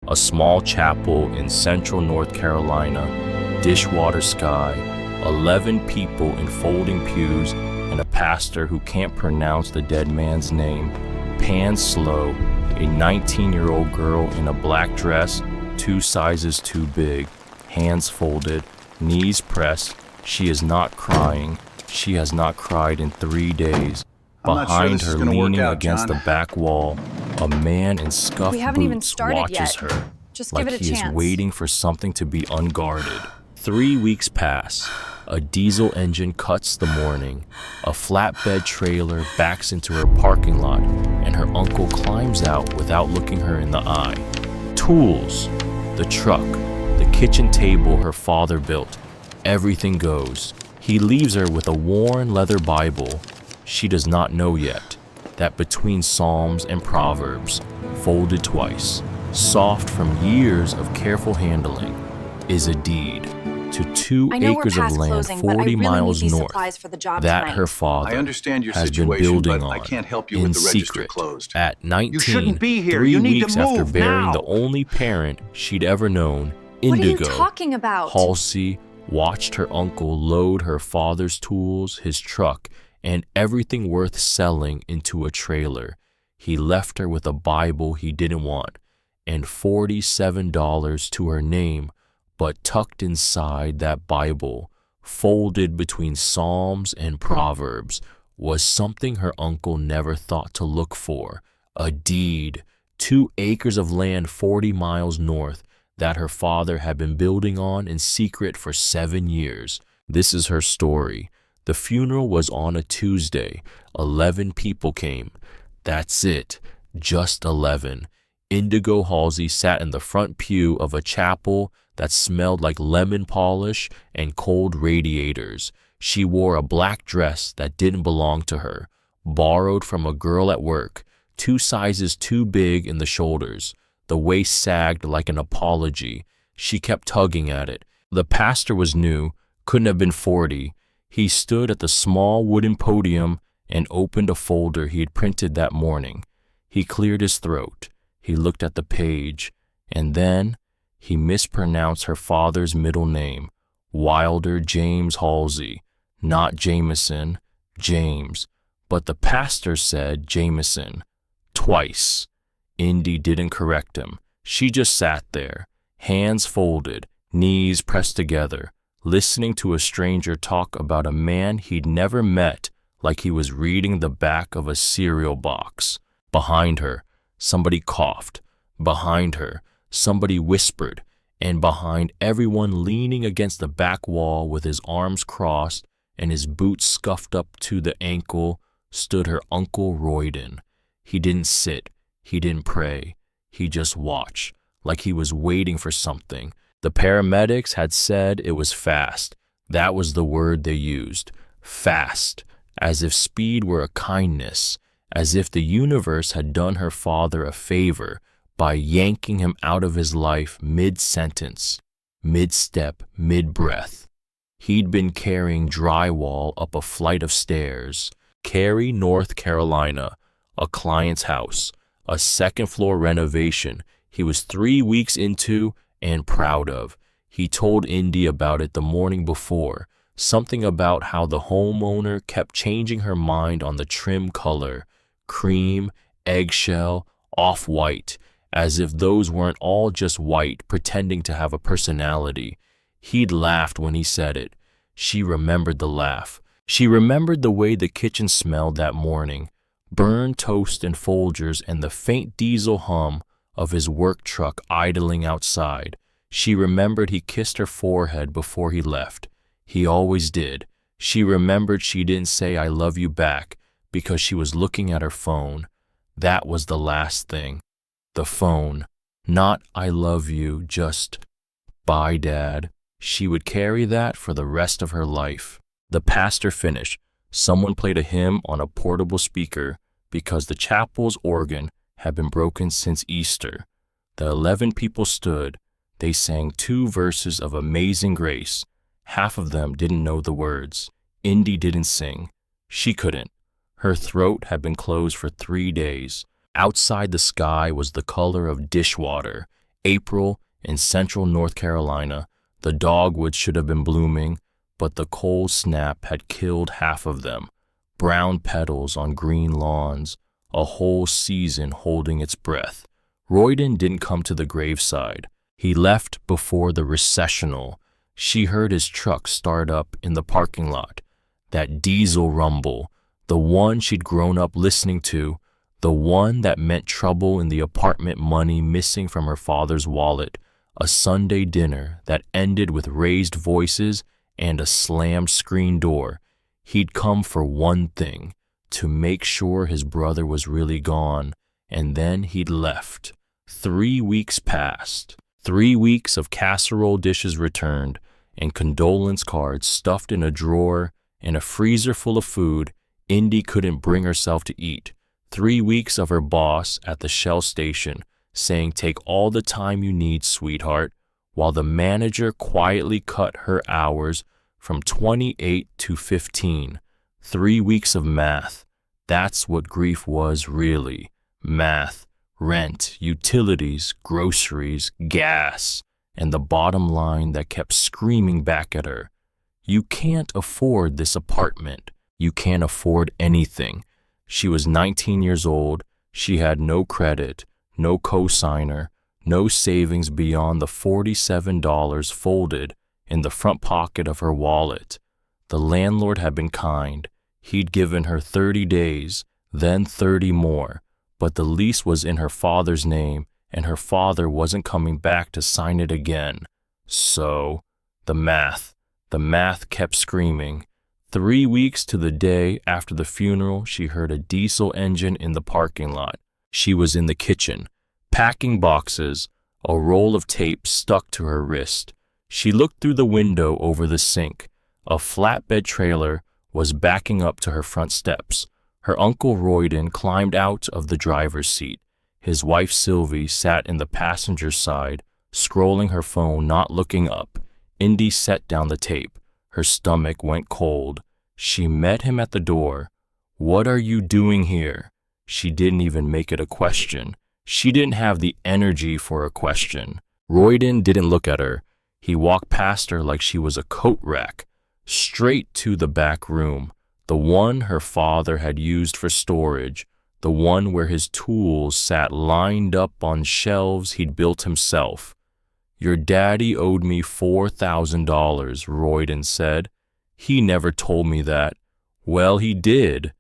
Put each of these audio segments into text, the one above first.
A small chapel in central North Carolina, dishwater sky, 11 people in folding pews, and a pastor who can't pronounce the dead man's name. Pan slow, a 19-year-old girl in a black dress, 2 sizes too big, hands folded, knees pressed. She is not crying. She has not cried in 3 days. Behind her, leaning against the back wall, a man in scuffed boots watches her, like he is waiting for something to be unguarded. 3 weeks pass. A diesel engine cuts the morning. A flatbed trailer backs into her parking lot, and her uncle climbs out without looking her in the eye. Tools, the truck, the kitchen table her father built. Everything goes. He leaves her with a worn leather Bible. She does not know yet that between Psalms and Proverbs, folded twice, soft from years of careful handling, is a deed to 2 acres of land 40 miles north that her father has been building on in secret. At 19, 3 weeks after burying the only parent she'd ever known, Indigo, Halsey watched her uncle load her father's tools, his truck, and everything worth selling into a trailer. He left her with a Bible he didn't want and $47 to her name, but tucked inside that Bible, folded between Psalms and Proverbs, was something her uncle never thought to look for, a deed, 2 acres of land 40 miles north that her father had been building on in secret for 7 years. This is her story. The funeral was on a Tuesday. 11 people came. That's it, just 11. Indigo Halsey sat in the front pew of a chapel that smelled like lemon polish and cold radiators. She wore a black dress that didn't belong to her, borrowed from a girl at work, 2 sizes too big in the shoulders. The waist sagged like an apology. She kept tugging at it. The pastor was new, couldn't have been 40. He stood at the small wooden podium and opened a folder he had printed that morning. He cleared his throat. He looked at the page, and then he mispronounced her father's middle name, Wilder James Halsey, not Jameson, James. But the pastor said Jameson, twice. Indy didn't correct him. She just sat there, hands folded, knees pressed together, listening to a stranger talk about a man he'd never met like he was reading the back of a cereal box. Behind her, somebody coughed. Behind her, somebody whispered. And behind everyone leaning against the back wall with his arms crossed and his boots scuffed up to the ankle, stood her Uncle Royden. He didn't sit. He didn't pray. He just watched, like he was waiting for something. The paramedics had said it was fast. That was the word they used. Fast. As if speed were a kindness. As if the universe had done her father a favor by yanking him out of his life mid-sentence, mid-step, mid-breath. He'd been carrying drywall up a flight of stairs. Cary, North Carolina, a client's house. A 2nd-floor renovation he was 3 weeks into and proud of. He told Indy about it the morning before, something about how the homeowner kept changing her mind on the trim color, cream, eggshell, off-white, as if those weren't all just white pretending to have a personality. He'd laughed when he said it. She remembered the laugh. She remembered the way the kitchen smelled that morning. Burned toast and Folgers and the faint diesel hum of his work truck idling outside. She remembered he kissed her forehead before he left. He always did. She remembered she didn't say I love you back because she was looking at her phone. That was the last thing. The phone. Not I love you, just bye, Dad. She would carry that for the rest of her life. The pastor finished. Someone played a hymn on a portable speaker because the chapel's organ had been broken since Easter. The 11 people stood. They sang 2 verses of Amazing Grace. Half of them didn't know the words. Indy didn't sing. She couldn't. Her throat had been closed for 3 days. Outside, the sky was the color of dishwater. April in central North Carolina. The dogwoods should have been blooming, but the cold snap had killed half of them. Brown petals on green lawns, a whole season holding its breath. Royden didn't come to the graveside. He left before the recessional. She heard his truck start up in the parking lot. That diesel rumble, the one she'd grown up listening to, the one that meant trouble in the apartment, money missing from her father's wallet, a Sunday dinner that ended with raised voices and a slammed screen door. He'd come for one thing, to make sure his brother was really gone, and then he'd left. 3 weeks passed. 3 weeks of casserole dishes returned, and condolence cards stuffed in a drawer, and a freezer full of food Indy couldn't bring herself to eat. 3 weeks of her boss at the Shell station saying, "Take all the time you need, sweetheart," while the manager quietly cut her hours from 28 to 15. 3 weeks of math. That's what grief was, really. Math, rent, utilities, groceries, gas, and the bottom line that kept screaming back at her. You can't afford this apartment. You can't afford anything. She was 19 years old. She had no credit, no cosigner, no savings beyond the $47 folded in the front pocket of her wallet. The landlord had been kind. He'd given her 30 days, then 30 more, but the lease was in her father's name, and her father wasn't coming back to sign it again. So, the math kept screaming. 3 weeks to the day after the funeral, she heard a diesel engine in the parking lot. She was in the kitchen, packing boxes, a roll of tape stuck to her wrist. She looked through the window over the sink. A flatbed trailer was backing up to her front steps. Her uncle Royden climbed out of the driver's seat. His wife Sylvie sat in the passenger side, scrolling her phone, not looking up. Indy set down the tape. Her stomach went cold. She met him at the door. "What are you doing here?" She didn't even make it a question. She didn't have the energy for a question. Royden didn't look at her. He walked past her like she was a coat rack, straight to the back room, the one her father had used for storage, the one where his tools sat lined up on shelves he'd built himself. "Your daddy owed me $4,000, Royden said. "He never told me that." "Well, he did."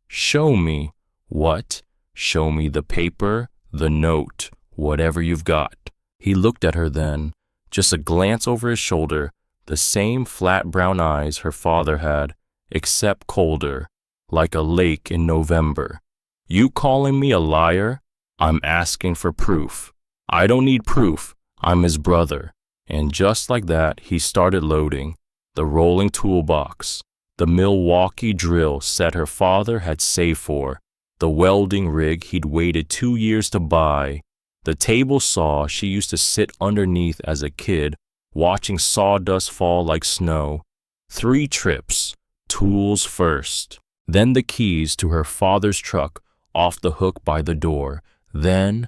"Show me." "What?" "Show me the paper, the note, whatever you've got." He looked at her then, just a glance over his shoulder, the same flat brown eyes her father had, except colder, like a lake in November. "You calling me a liar?" "I'm asking for proof." "I don't need proof. I'm his brother." And just like that, he started loading. The rolling toolbox, the Milwaukee drill set her father had saved for, the welding rig he'd waited 2 years to buy, the table saw she used to sit underneath as a kid, watching sawdust fall like snow. 3 trips, tools first, then the keys to her father's truck off the hook by the door, then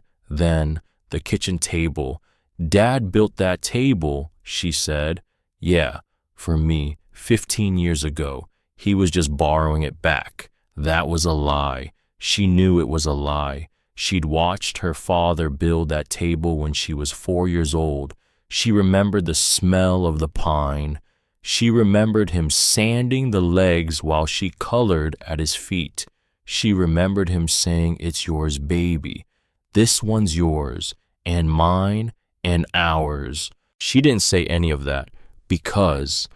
the kitchen table. "Dad built that table," she said. "Yeah, for me, 15 years ago. He was just borrowing it back." That was a lie. She knew it was a lie. She'd watched her father build that table when she was 4 years old. She remembered the smell of the pine. She remembered him sanding the legs while she colored at his feet. She remembered him saying, "It's yours, baby. This one's yours, and mine, and ours." She didn't say any of that. Because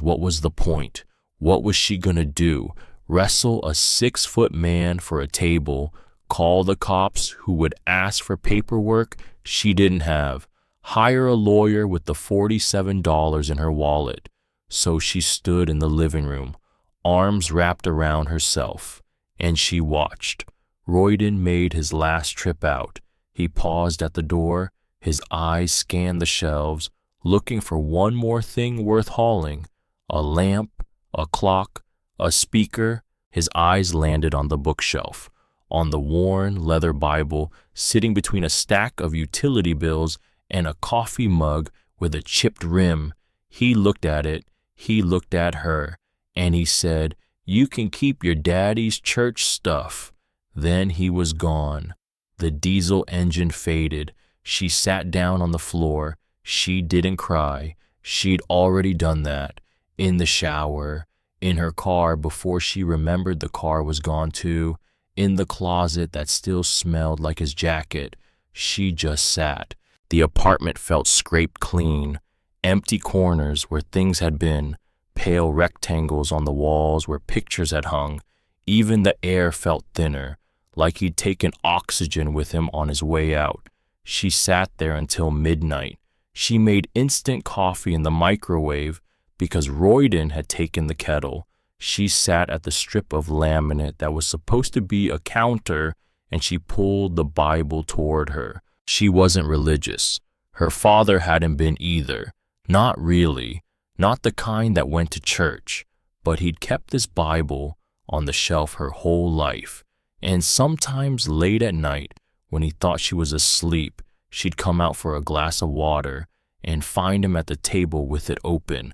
what was the point? What was she gonna do? Wrestle a 6-foot man for a table? Call the cops who would ask for paperwork she didn't have? Hire a lawyer with the $47 in her wallet? So she stood in the living room, arms wrapped around herself, and she watched. Royden made his last trip out. He paused at the door. His eyes scanned the shelves, looking for one more thing worth hauling. A lamp, a clock, a speaker. His eyes landed on the bookshelf. on the worn leather Bible sitting between a stack of utility bills and a coffee mug with a chipped rim. He looked at it, he looked at her, and he said, "You can keep your daddy's church stuff." Then he was gone. The diesel engine faded. She sat down on the floor. She didn't cry. She'd already done that. In the shower, in her car before she remembered the car was gone too, in the closet that still smelled like his jacket. She just sat. The apartment felt scraped clean. Empty corners where things had been, pale rectangles on the walls where pictures had hung. Even the air felt thinner, like he'd taken oxygen with him on his way out. She sat there until midnight. She made instant coffee in the microwave because Royden had taken the kettle. She sat at the strip of laminate that was supposed to be a counter, and she pulled the Bible toward her. She wasn't religious. Her father hadn't been either. Not really. Not the kind that went to church. But he'd kept this Bible on the shelf her whole life. And sometimes late at night, when he thought she was asleep, she'd come out for a glass of water and find him at the table with it open,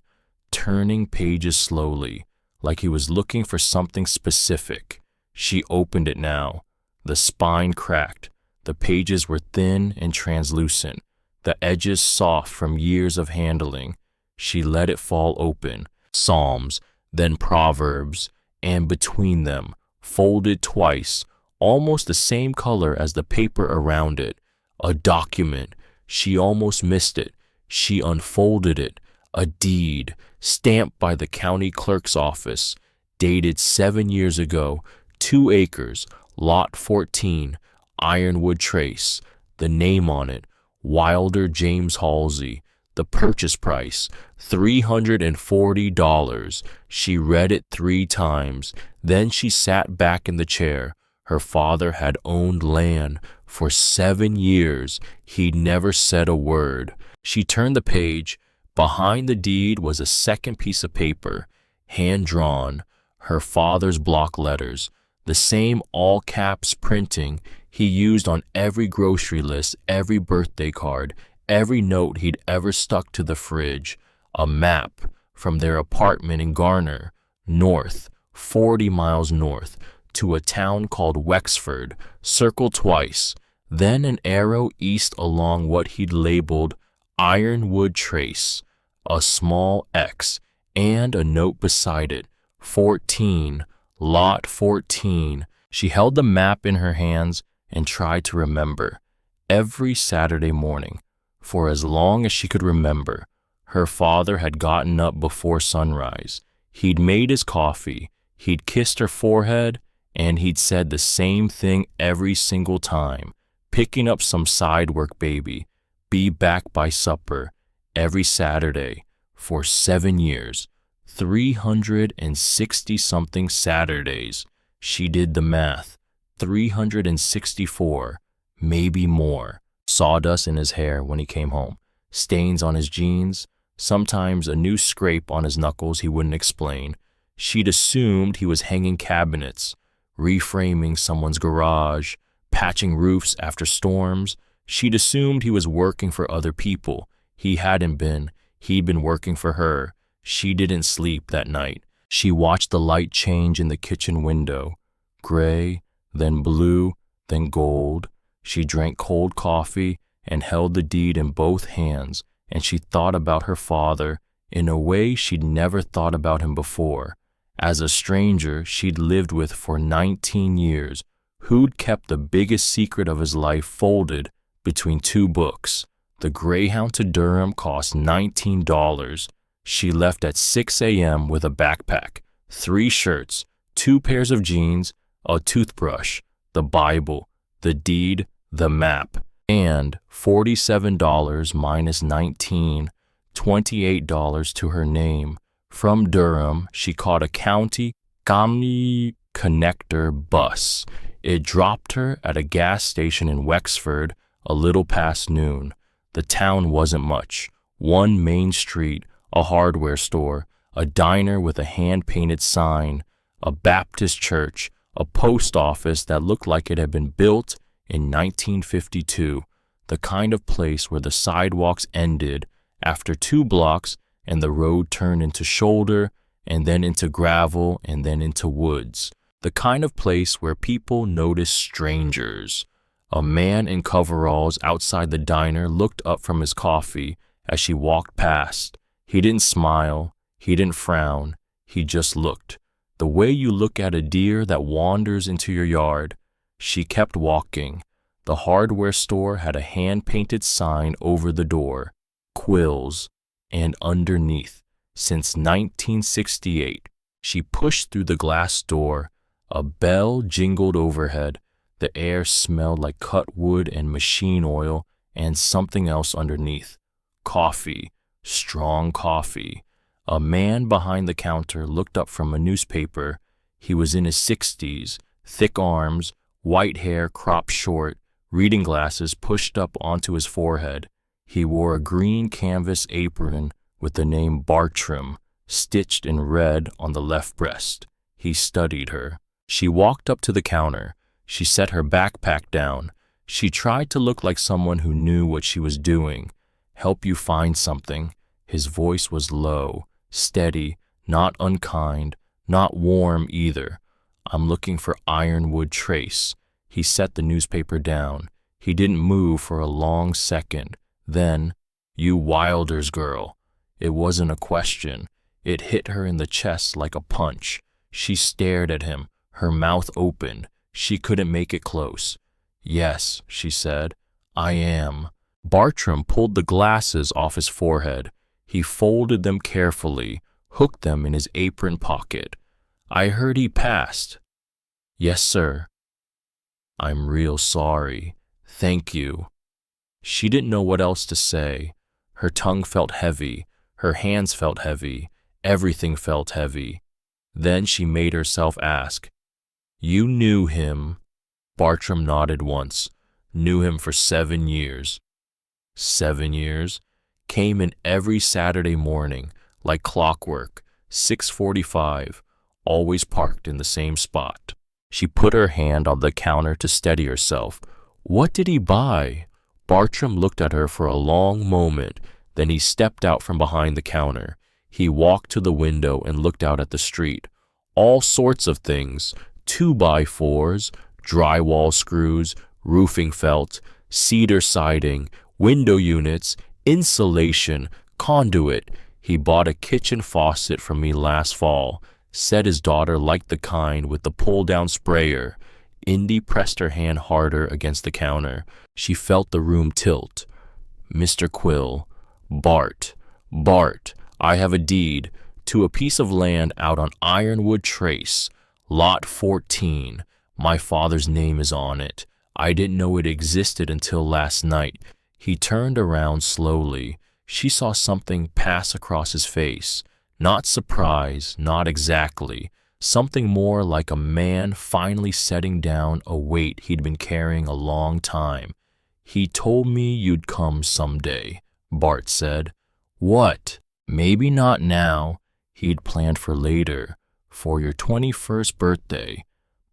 turning pages slowly, like he was looking for something specific. She opened it now. The spine cracked. The pages were thin and translucent, the edges soft from years of handling. She let it fall open. Psalms, then Proverbs, and between them, folded twice, almost the same color as the paper around it, a document. She almost missed it. She unfolded it. A deed, stamped by the county clerk's office, dated 7 years ago, 2 acres, lot 14, Ironwood Trace. The name on it, Wilder James Halsey. The purchase price, $340. She read it 3 times. Then she sat back in the chair. Her father had owned land for 7 years. He'd never said a word. She turned the page. Behind the deed was a second piece of paper, hand-drawn, her father's block letters, the same all-caps printing he used on every grocery list, every birthday card, every note he'd ever stuck to the fridge. A map from their apartment in Garner, north, 40 miles north, to a town called Wexford, circled twice, then an arrow east along what he'd labeled Ironwood Trace, a small X, and a note beside it, 14, lot 14. She held the map in her hands and tried to remember. Every Saturday morning, for as long as she could remember, her father had gotten up before sunrise. He'd made his coffee, he'd kissed her forehead, and he'd said the same thing every single time, picking up some side work, baby. Be back by supper. Every Saturday for 7 years, 360-something Saturdays. She did the math. 364, maybe more. Sawdust in his hair when he came home, stains on his jeans, sometimes a new scrape on his knuckles he wouldn't explain. She'd assumed he was hanging cabinets, reframing someone's garage, patching roofs after storms. She'd assumed he was working for other people. He hadn't been. He'd been working for her. She didn't sleep that night. She watched the light change in the kitchen window. Gray, then blue, then gold. She drank cold coffee and held the deed in both hands, and she thought about her father in a way she'd never thought about him before. As a stranger she'd lived with for 19 years, who'd kept the biggest secret of his life folded between 2 books. The Greyhound to Durham cost $19. She left at 6 a.m. with a backpack, 3 shirts, 2 pairs of jeans, a toothbrush, the Bible, the deed, the map, and $47 minus $19, $28 to her name. From Durham, she caught a county connector bus. It dropped her at a gas station in Wexford a little past noon. The town wasn't much. 1 main street, a hardware store, a diner with a hand-painted sign, a Baptist church, a post office that looked like it had been built in 1952, the kind of place where the sidewalks ended after 2 blocks and the road turned into shoulder and then into gravel and then into woods. The kind of place where people notice strangers. A man in coveralls outside the diner looked up from his coffee as she walked past. He didn't smile, he didn't frown, he just looked. The way you look at a deer that wanders into your yard. She kept walking. The hardware store had a hand-painted sign over the door, Quills, and underneath, since 1968. She pushed through the glass door. A bell jingled overhead. The air smelled like cut wood and machine oil and something else underneath. Coffee, strong coffee. A man behind the counter looked up from a newspaper. He was in his 60s, thick arms, white hair cropped short, reading glasses pushed up onto his forehead. He wore a green canvas apron with the name Bartram stitched in red on the left breast. He studied her. She walked up to the counter. She set her backpack down. She tried to look like someone who knew what she was doing. Help you find something. His voice was low, steady, not unkind, not warm either. I'm looking for Ironwood Trace. He set the newspaper down. He didn't move for a long second. Then, you Wilder's girl. It wasn't a question. It hit her in the chest like a punch. She stared at him, her mouth opened. She couldn't make it close. Yes, she said, I am. Bartram pulled the glasses off his forehead. He folded them carefully, hooked them in his apron pocket. I heard he passed. Yes, sir. I'm real sorry. Thank you. She didn't know what else to say. Her tongue felt heavy. Her hands felt heavy. Everything felt heavy. Then she made herself ask, You knew him? Bartram nodded once. Knew him for 7 years. 7 years? Came in every Saturday morning, like clockwork, 6:45, always parked in the same spot. She put her hand on the counter to steady herself. What did he buy? Bartram looked at her for a long moment. Then he stepped out from behind the counter. He walked to the window and looked out at the street. All sorts of things, 2x4s, drywall screws, roofing felt, cedar siding, window units, insulation, conduit. He bought a kitchen faucet from me last fall. Said his daughter liked the kind with the pull-down sprayer. Indy pressed her hand harder against the counter. She felt the room tilt. Mr. Quill. Bart. I have a deed to a piece of land out on Ironwood Trace, Lot 14. My father's name is on it. I didn't know it existed until last night. He turned around slowly. She saw something pass across his face. Not surprise, not exactly. Something more like a man finally setting down a weight he'd been carrying a long time. He told me you'd come someday, Bart said. What? Maybe not now. He'd planned for later, for your 21st birthday.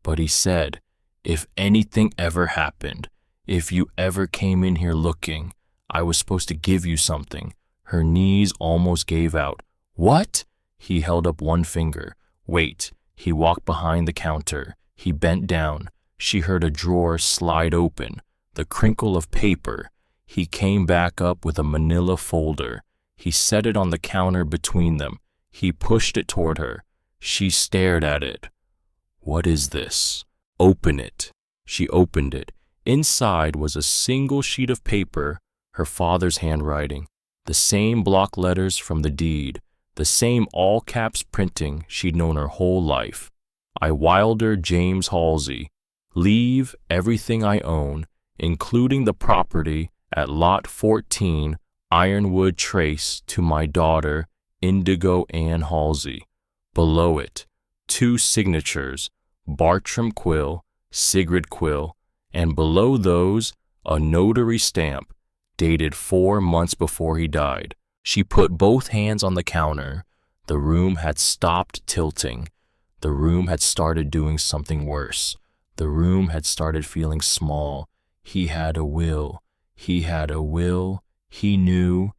But he said, if anything ever happened, if you ever came in here looking, I was supposed to give you something. Her knees almost gave out. What? He held up one finger. Wait. He walked behind the counter. He bent down. She heard a drawer slide open. The crinkle of paper. He came back up with a manila folder. He set it on the counter between them. He pushed it toward her. She stared at it. What is this? Open it. She opened it. Inside was a single sheet of paper, her father's handwriting, the same block letters from the deed, the same all-caps printing she'd known her whole life. I Wilder James Halsey, leave everything I own, including the property at Lot 14, Ironwood Trace, to my daughter, Indigo Ann Halsey. Below it, 2 signatures, Bartram Quill, Sigrid Quill, and below those, a notary stamp, dated 4 months before he died. She put both hands on the counter. The room had stopped tilting. The room had started doing something worse. The room had started feeling small. He had a will. He had a will. He knew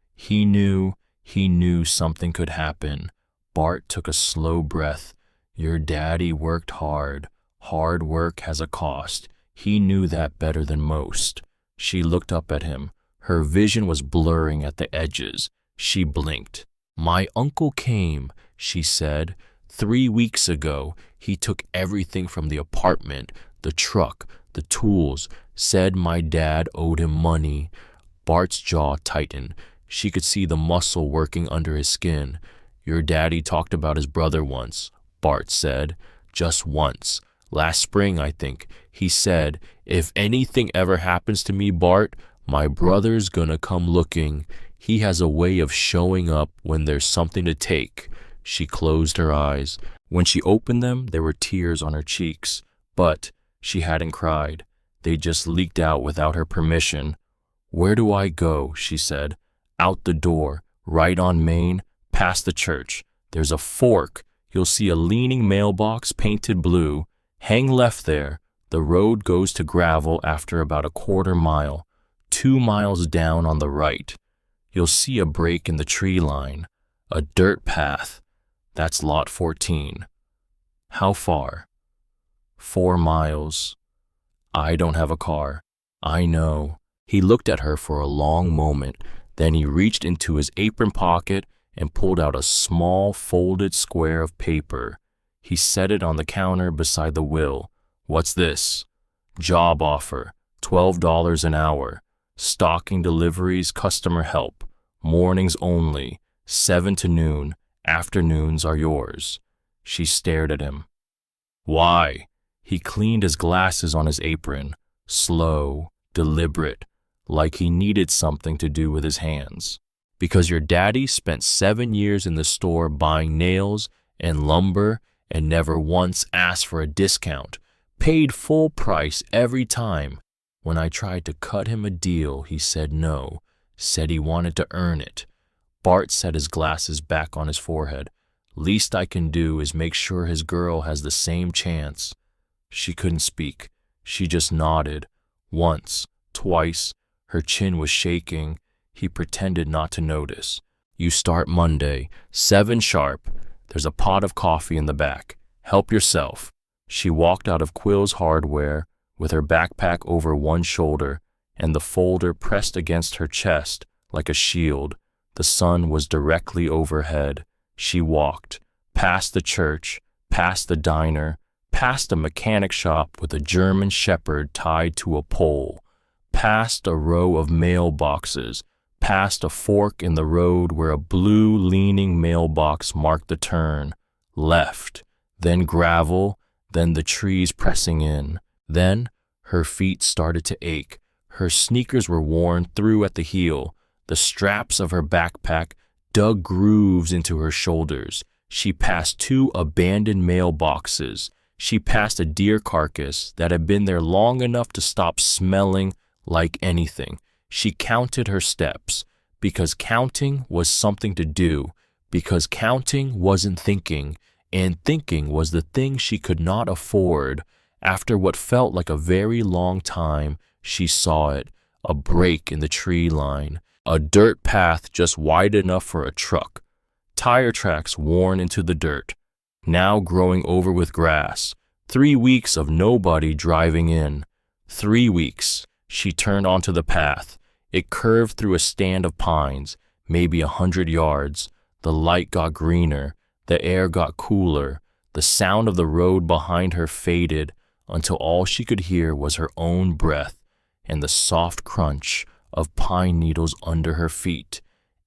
something could happen. Bart took a slow breath. Your daddy worked hard. Hard work has a cost. He knew that better than most. She looked up at him. Her vision was blurring at the edges. She blinked. My uncle came, she said. 3 weeks ago, he took everything from the apartment, the truck, the tools, said my dad owed him money. Bart's jaw tightened. She could see the muscle working under his skin. Your daddy talked about his brother once, Bart said. Just once. Last spring, I think. He said, if anything ever happens to me, Bart, my brother's gonna come looking. He has a way of showing up when there's something to take. She closed her eyes. When she opened them, there were tears on her cheeks. But she hadn't cried. They just leaked out without her permission. Where do I go? She said. Out the door, right on Main, past the church. There's a fork. You'll see a leaning mailbox painted blue. Hang left there. The road goes to gravel after about a quarter mile. 2 miles down on the right. You'll see a break in the tree line. A dirt path. That's lot 14. How far? 4 miles. I don't have a car. I know. He looked at her for a long moment. Then he reached into his apron pocket and pulled out a small folded square of paper. He set it on the counter beside the will. What's this? Job offer. $12 an hour. Stocking deliveries, customer help. Mornings only. 7 to noon. Afternoons are yours. She stared at him. Why? He cleaned his glasses on his apron. Slow, deliberate, like he needed something to do with his hands. Because your daddy spent 7 years in the store buying nails and lumber and never once asked for a discount. Paid full price every time. When I tried to cut him a deal, he said no. Said he wanted to earn it. Bart set his glasses back on his forehead. Least I can do is make sure his girl has the same chance. She couldn't speak. She just nodded. Once, twice, her chin was shaking. He pretended not to notice. You start Monday, 7 sharp. There's a pot of coffee in the back. Help yourself. She walked out of Quill's Hardware with her backpack over one shoulder and the folder pressed against her chest like a shield. The sun was directly overhead. She walked, past the church, past the diner, past a mechanic shop with a German shepherd tied to a pole, past a row of mailboxes, past a fork in the road where a blue leaning mailbox marked the turn, left, then gravel, then the trees pressing in. Then her feet started to ache. Her sneakers were worn through at the heel. The straps of her backpack dug grooves into her shoulders. She passed 2 abandoned mailboxes. She passed a deer carcass that had been there long enough to stop smelling like anything. She counted her steps, because counting was something to do, because counting wasn't thinking, and thinking was the thing she could not afford. After what felt like a very long time, she saw it, a break in the tree line. A dirt path just wide enough for a truck. Tire tracks worn into the dirt, now growing over with grass. 3 weeks of nobody driving in. 3 weeks. She turned onto the path. It curved through a stand of pines, maybe 100 yards. The light got greener. The air got cooler. The sound of the road behind her faded until all she could hear was her own breath and the soft crunch of pine needles under her feet.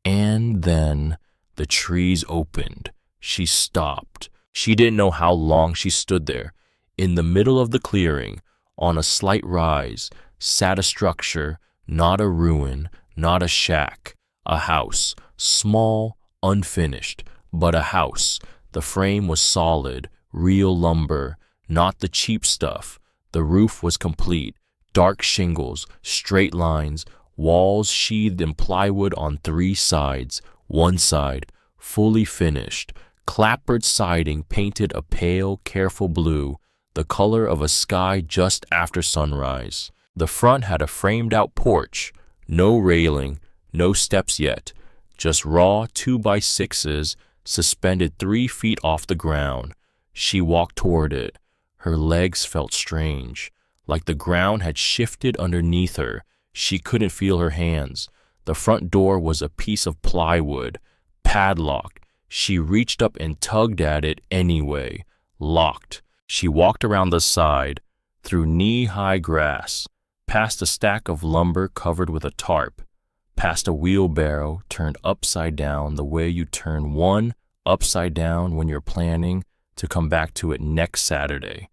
And then the trees opened. She stopped. She didn't know how long she stood there. In the middle of the clearing, on a slight rise, sat a structure, not a ruin, not a shack, a house, small, unfinished, but a house. The frame was solid, real lumber, not the cheap stuff. The roof was complete, dark shingles, straight lines, walls sheathed in plywood on 3 sides. One side, fully finished, Clapboard siding painted a pale, careful blue, the color of a sky just after sunrise. The front had a framed-out porch, no railing, no steps yet, just raw 2x6s suspended 3 feet off the ground. She walked toward it. Her legs felt strange, like the ground had shifted underneath her. She couldn't feel her hands. The front door was a piece of plywood, padlocked. She reached up and tugged at it anyway. Locked. She walked around the side, through knee-high grass, past a stack of lumber covered with a tarp, past a wheelbarrow turned upside down the way you turn one upside down when you're planning to come back to it next Saturday.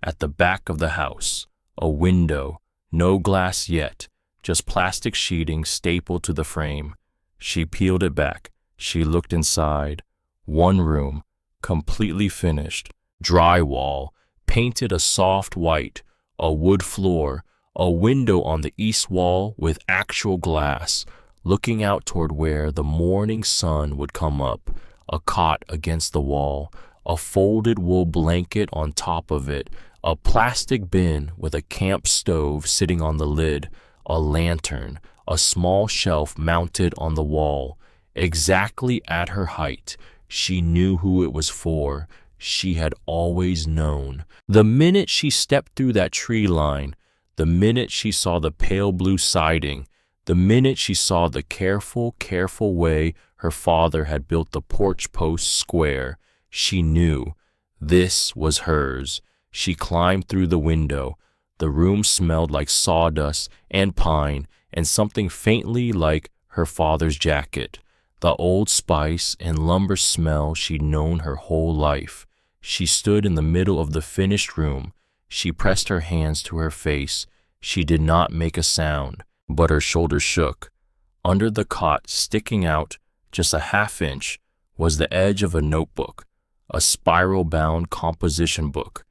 At the back of the house, a window, no glass yet, just plastic sheeting stapled to the frame. She peeled it back. She looked inside. One room, completely finished, drywall, painted a soft white, a wood floor, a window on the east wall with actual glass, looking out toward where the morning sun would come up, a cot against the wall, a folded wool blanket on top of it, a plastic bin with a camp stove sitting on the lid, a lantern, a small shelf mounted on the wall, exactly at her height. She knew who it was for. She had always known. The minute she stepped through that tree line, the minute she saw the pale blue siding, the minute she saw the careful, careful way her father had built the porch post square, she knew this was hers. She climbed through the window. The room smelled like sawdust and pine and something faintly like her father's jacket. The old spice and lumber smell she'd known her whole life. She stood in the middle of the finished room. She pressed her hands to her face. She did not make a sound, but her shoulders shook. Under the cot, sticking out just a half-inch, was the edge of a notebook, a spiral-bound composition book,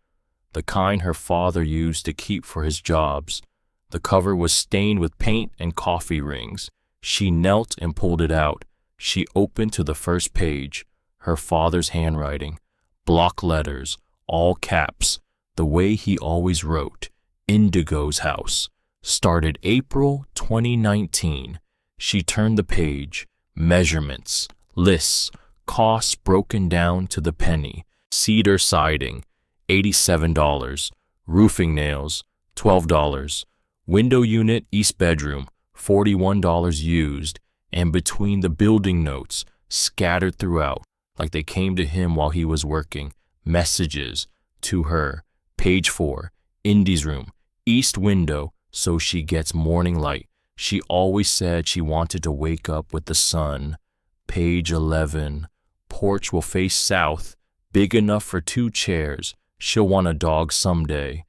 the kind her father used to keep for his jobs. The cover was stained with paint and coffee rings. She knelt and pulled it out. She opened to the first page, her father's handwriting, block letters, all caps, the way he always wrote, Indigo's house, started April 2019. She turned the page, measurements, lists, costs broken down to the penny, cedar siding, $87, roofing nails, $12, window unit east bedroom, $41 used, and between the building notes, scattered throughout, like they came to him while he was working, messages to her. Page 4, Indy's room, east window, so she gets morning light. She always said she wanted to wake up with the sun. Page 11, porch will face south, big enough for 2 chairs. She'll want a dog someday.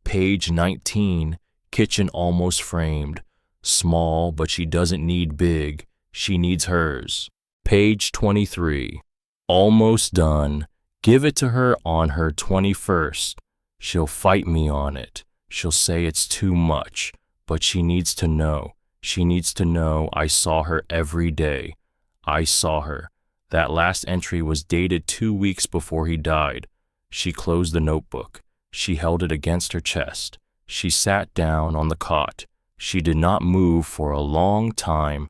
Page 19, kitchen almost framed. Small, but she doesn't need big. She needs hers. Page 23, almost done. Give it to her on her 21st. She'll fight me on it. She'll say it's too much, but she needs to know. She needs to know I saw her every day. I saw her. That last entry was dated 2 weeks before he died. She closed the notebook. She held it against her chest. She sat down on the cot. She did not move for a long time.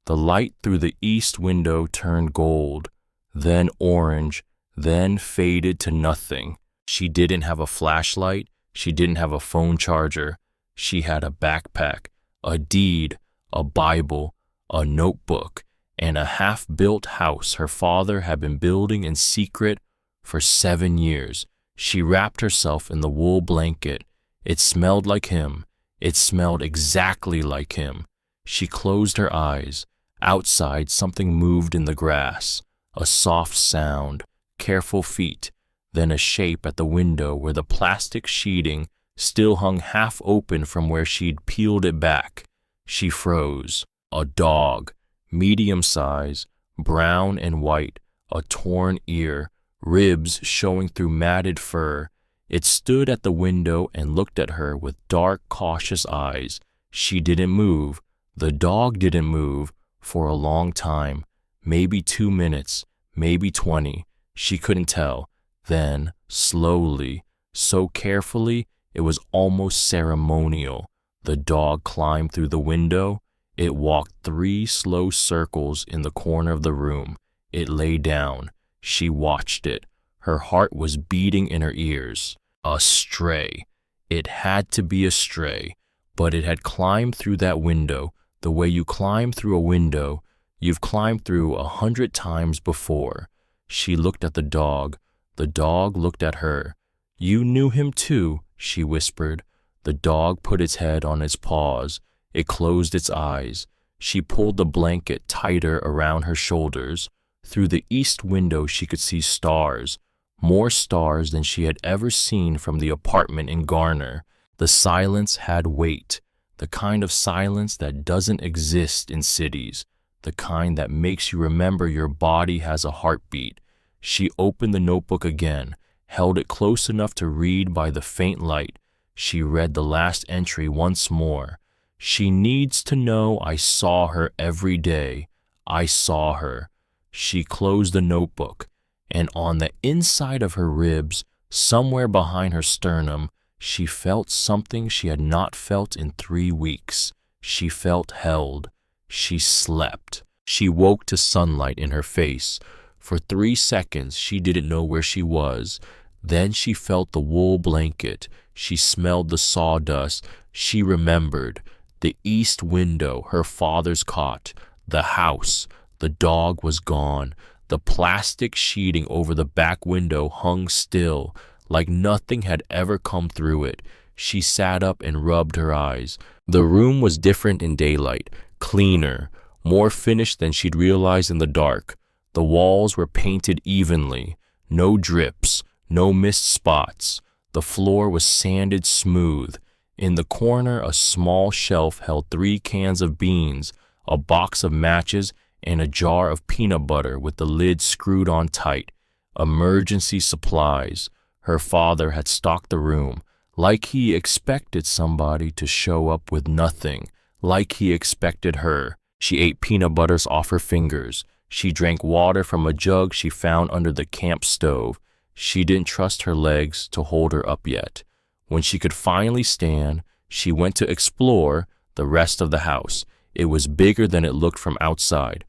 The light through the east window turned gold, then orange, then faded to nothing. She didn't have a flashlight. She didn't have a phone charger. She had a backpack, a deed, a Bible, a notebook, and a half-built house her father had been building in secret for 7 years. She wrapped herself in the wool blanket. It smelled like him. It smelled exactly like him. She closed her eyes. Outside, something moved in the grass. A soft sound, careful feet, then a shape at the window where the plastic sheeting still hung half open from where she'd peeled it back. She froze. A dog, medium size, brown and white, a torn ear, ribs showing through matted fur. It stood at the window and looked at her with dark, cautious eyes. She didn't move. The dog didn't move for a long time, maybe 2 minutes, maybe 20. She couldn't tell. Then, slowly, so carefully, it was almost ceremonial, the dog climbed through the window. It walked 3 slow circles in the corner of the room. It lay down. She watched it. Her heart was beating in her ears. A stray. It had to be a stray, but it had climbed through that window the way you climb through a window you've climbed through 100 times before. She looked at the dog. The dog looked at her. "You knew him too," she whispered. The dog put its head on its paws. It closed its eyes. She pulled the blanket tighter around her shoulders. Through the east window she could see stars, more stars than she had ever seen from the apartment in Garner. The silence had weight, the kind of silence that doesn't exist in cities, the kind that makes you remember your body has a heartbeat. She opened the notebook again, held it close enough to read by the faint light. She read the last entry once more. "She needs to know I saw her every day. I saw her." She closed the notebook, and on the inside of her ribs, somewhere behind her sternum, she felt something she had not felt in 3 weeks. She felt held. She slept. She woke to sunlight in her face. For 3 seconds, she didn't know where she was. Then she felt the wool blanket. She smelled the sawdust. She remembered. The east window, her father's cot, the house. The dog was gone. The plastic sheeting over the back window hung still, like nothing had ever come through it. She sat up and rubbed her eyes. The room was different in daylight, cleaner, more finished than she'd realized in the dark. The walls were painted evenly, no drips, no missed spots. The floor was sanded smooth. In the corner, a small shelf held 3 cans of beans, a box of matches, and a jar of peanut butter with the lid screwed on tight. Emergency supplies. Her father had stocked the room, like he expected somebody to show up with nothing, like he expected her. She ate peanut butters off her fingers. She drank water from a jug she found under the camp stove. She didn't trust her legs to hold her up yet. When she could finally stand, she went to explore the rest of the house. It was bigger than it looked from outside.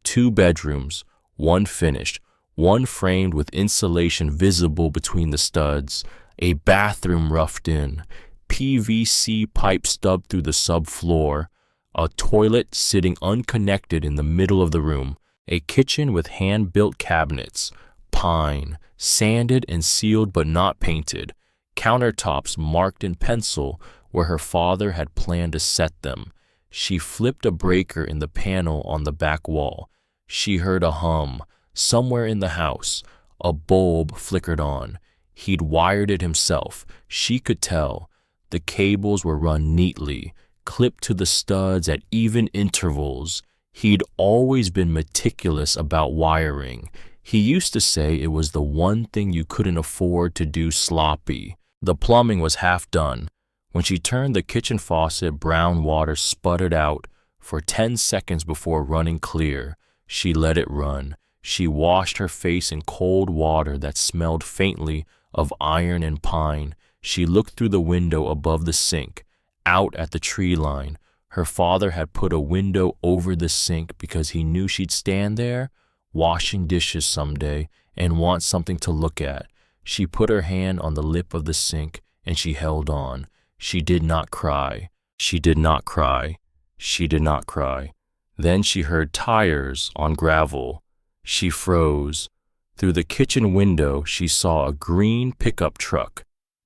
2 bedrooms, 1 finished, 1 framed with insulation visible between the studs, a bathroom roughed in, PVC pipe stubbed through the subfloor, a toilet sitting unconnected in the middle of the room, a kitchen with hand-built cabinets, pine, sanded and sealed but not painted, countertops marked in pencil where her father had planned to set them. She flipped a breaker in the panel on the back wall. She heard a hum. Somewhere in the house, a bulb flickered on. He'd wired it himself. She could tell. The cables were run neatly, clipped to the studs at even intervals. He'd always been meticulous about wiring. He used to say it was the one thing you couldn't afford to do sloppy. The plumbing was half done. When she turned the kitchen faucet, brown water sputtered out for 10 seconds before running clear. She let it run. She washed her face in cold water that smelled faintly of iron and pine. She looked through the window above the sink, out at the tree line. Her father had put a window over the sink because he knew she'd stand there, washing dishes someday, and want something to look at. She put her hand on the lip of the sink, and she held on. She did not cry. She did not cry. She did not cry. Then she heard tires on gravel. She froze. Through the kitchen window, she saw a green pickup truck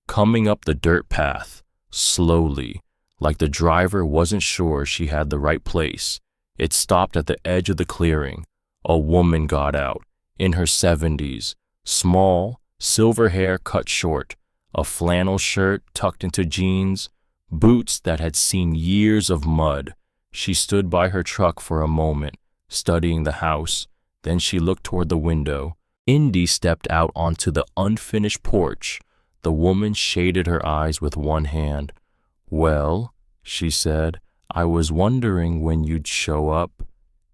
coming up the dirt path, slowly, like the driver wasn't sure she had the right place. It stopped at the edge of the clearing. A woman got out, in her 70s, small, silver hair cut short, a flannel shirt tucked into jeans, boots that had seen years of mud. She stood by her truck for a moment, studying the house. Then she looked toward the window. Indy stepped out onto the unfinished porch. The woman shaded her eyes with one hand. "Well," she said, "I was wondering when you'd show up."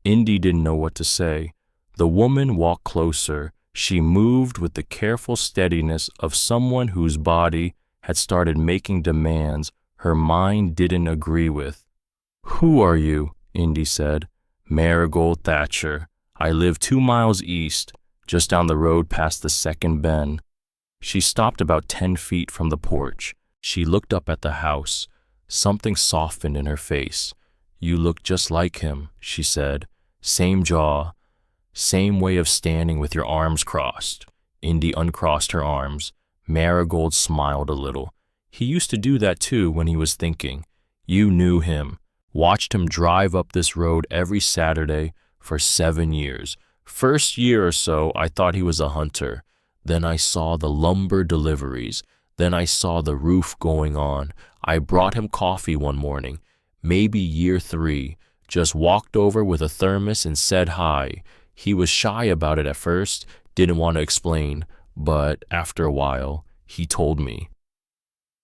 Indy didn't know what to say. The woman walked closer. She moved with the careful steadiness of someone whose body had started making demands her mind didn't agree with. "Who are you?" Indy said. "Marigold Thatcher. I live 2 miles east, just down the road past the second bend." She stopped about 10 feet from the porch. She looked up at the house. Something softened in her face. "You look just like him," she said. "Same jaw, same way of standing with your arms crossed." Indy uncrossed her arms. Marigold smiled a little. "He used to do that too when he was thinking. You knew him. Watched him drive up this road every Saturday for 7 years. First year or so, I thought he was a hunter. Then I saw the lumber deliveries. Then I saw the roof going on. I brought him coffee one morning, maybe year 3, just walked over with a thermos and said hi. He was shy about it at first, didn't want to explain, but after a while, he told me."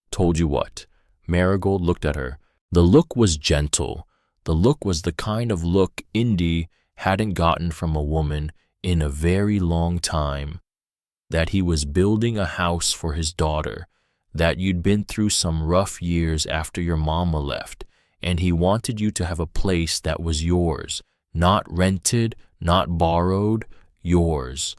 "Told you what?" Marigold looked at her. The look was gentle. The look was the kind of look Indy hadn't gotten from a woman in a very long time. That he was building a house for his daughter, that you'd been through some rough years after your mama left, and he wanted you to have a place that was yours, not rented, not borrowed, yours.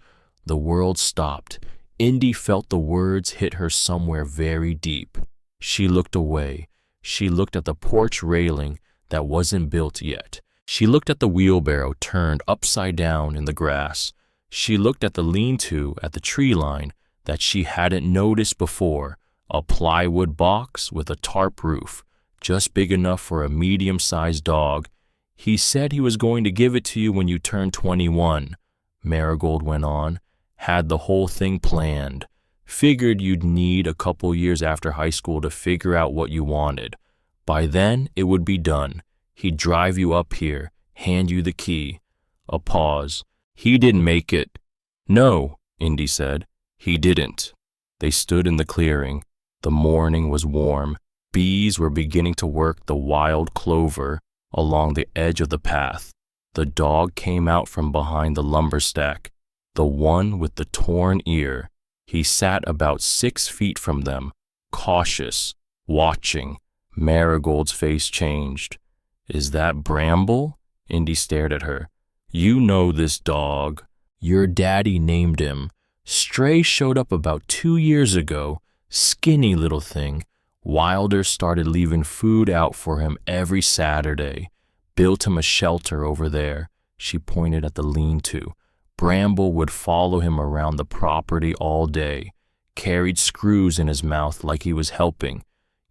The world stopped. Indy felt the words hit her somewhere very deep. She looked away. She looked at the porch railing that wasn't built yet. She looked at the wheelbarrow turned upside down in the grass. She looked at the lean-to at the tree line that she hadn't noticed before, a plywood box with a tarp roof, just big enough for a medium-sized dog. "He said he was going to give it to you when you turned 21, Marigold went on. "Had the whole thing planned. Figured you'd need a couple years after high school to figure out what you wanted. By then, it would be done. He'd drive you up here, hand you the key." A pause. "He didn't make it." "No," Indy said. "He didn't." They stood in the clearing. The morning was warm. Bees were beginning to work the wild clover along the edge of the path. The dog came out from behind the lumber stack, the one with the torn ear. He sat about 6 feet from them, cautious, watching. Marigold's face changed. "Is that Bramble?" Indy stared at her. "You know this dog. Your daddy named him. Stray showed up about 2 years ago. Skinny little thing. Wilder started leaving food out for him every Saturday. Built him a shelter over there." She pointed at the lean-to. "Bramble would follow him around the property all day. Carried screws in his mouth like he was helping.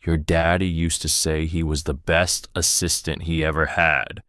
Your daddy used to say he was the best assistant he ever had."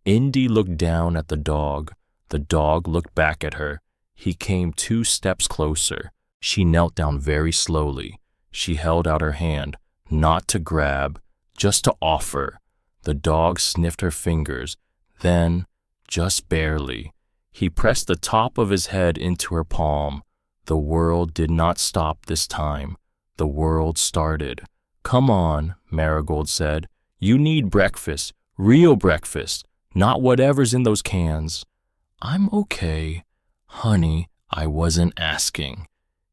Indy looked down at the dog. The dog looked back at her. He came 2 steps closer. She knelt down very slowly. She held out her hand, not to grab, just to offer. The dog sniffed her fingers. Then, just barely, he pressed the top of his head into her palm. The world did not stop this time. The world started. "Come on," Marigold said. "You need breakfast, real breakfast, not whatever's in those cans." "I'm okay. Honey, I wasn't asking."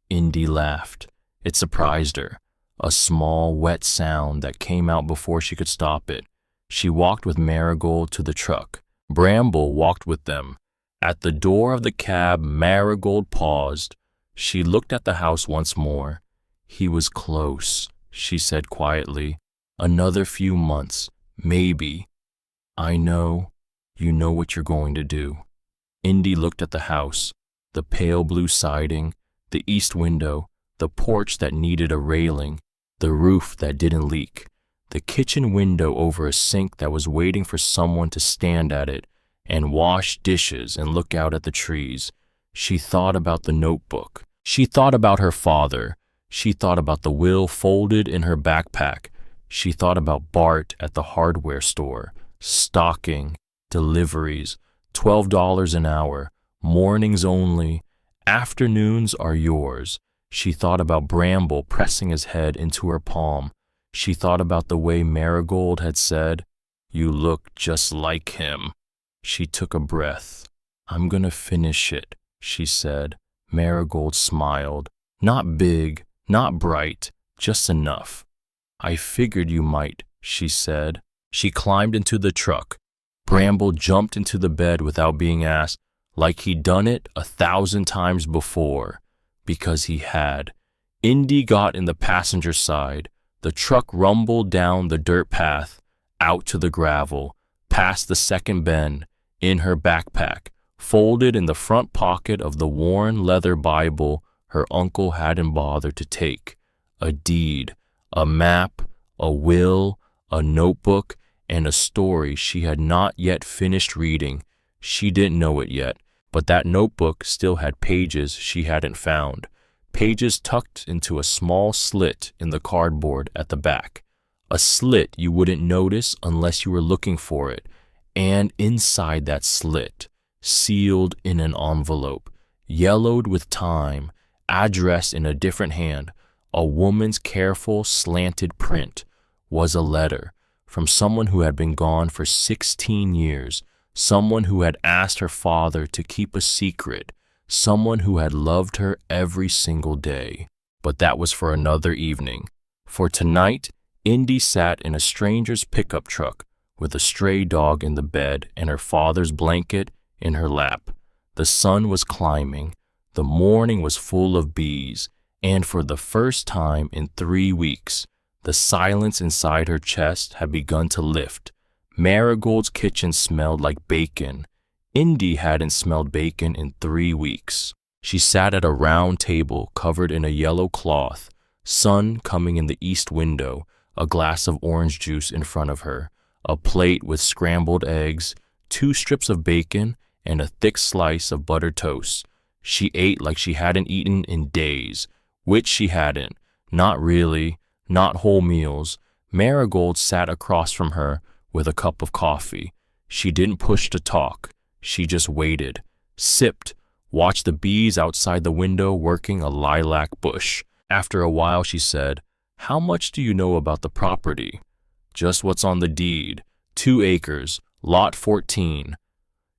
Indy laughed. It surprised her. A small, wet sound that came out before she could stop it. She walked with Marigold to the truck. Bramble walked with them. At the door of the cab, Marigold paused. She looked at the house once more. "He was close," she said quietly. "Another few months, maybe." "I know. You know what you're going to do." Indy looked at the house, the pale blue siding, the east window, the porch that needed a railing, the roof that didn't leak, the kitchen window over a sink that was waiting for someone to stand at it and wash dishes and look out at the trees. She thought about the notebook. She thought about her father. She thought about the will folded in her backpack. She thought about Bart at the hardware store, stocking, deliveries, $12 an hour, mornings only, afternoons are yours. She thought about Bramble pressing his head into her palm. She thought about the way Marigold had said, "You look just like him." She took a breath. "I'm gonna finish it," she said. Marigold smiled. Not big, not bright, just enough. I figured you might, she said. She climbed into the truck. Bramble jumped into the bed without being asked, like he'd done it 1,000 times before, because he had. Indy got in the passenger side. The truck rumbled down the dirt path, out to the gravel, past the second bend, in her backpack, folded in the front pocket of the worn leather Bible her uncle hadn't bothered to take. A deed, a map, a will, a notebook, and a story she had not yet finished reading. She didn't know it yet, but that notebook still had pages she hadn't found. Pages tucked into a small slit in the cardboard at the back. A slit you wouldn't notice unless you were looking for it. And inside that slit, sealed in an envelope, yellowed with time, addressed in a different hand, a woman's careful, slanted print, was a letter from someone who had been gone for 16 years, someone who had asked her father to keep a secret, someone who had loved her every single day. But that was for another evening. For tonight, Indy sat in a stranger's pickup truck with a stray dog in the bed and her father's blanket in her lap. The sun was climbing. The morning was full of bees, and for the first time in 3 weeks, the silence inside her chest had begun to lift. Marigold's kitchen smelled like bacon. Indy hadn't smelled bacon in 3 weeks. She sat at a round table covered in a yellow cloth, sun coming in the east window, a glass of orange juice in front of her, a plate with scrambled eggs, 2 strips of bacon, and a thick slice of buttered toast. She ate like she hadn't eaten in days, which she hadn't. Not really, not whole meals. Marigold sat across from her with a cup of coffee. She didn't push to talk. She just waited, sipped, watched the bees outside the window working a lilac bush. After a while, she said, "How much do you know about the property?" "Just what's on the deed. 2 acres, lot 14.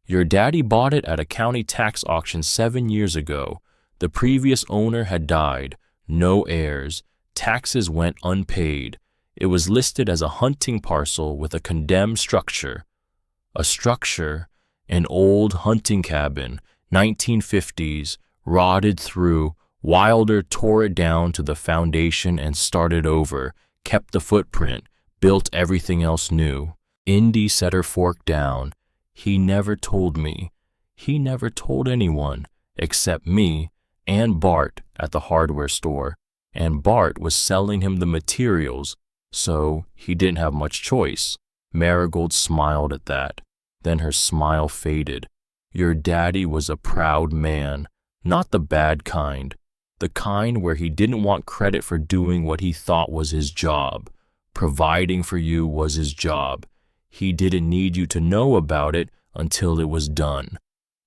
Your daddy bought it at a county tax auction 7 years ago. The previous owner had died. No heirs. Taxes went unpaid. It was listed as a hunting parcel with a condemned structure. A structure, an old hunting cabin, 1950s, rotted through. Wilder tore it down to the foundation and started over, kept the footprint, built everything else new." Indy set her fork down. "He never told me. He never told anyone, except me and Bart at the hardware store. And Bart was selling him the materials, so he didn't have much choice." Marigold smiled at that. Then her smile faded. "Your daddy was a proud man, not the bad kind. The kind where he didn't want credit for doing what he thought was his job. Providing for you was his job. He didn't need you to know about it until it was done.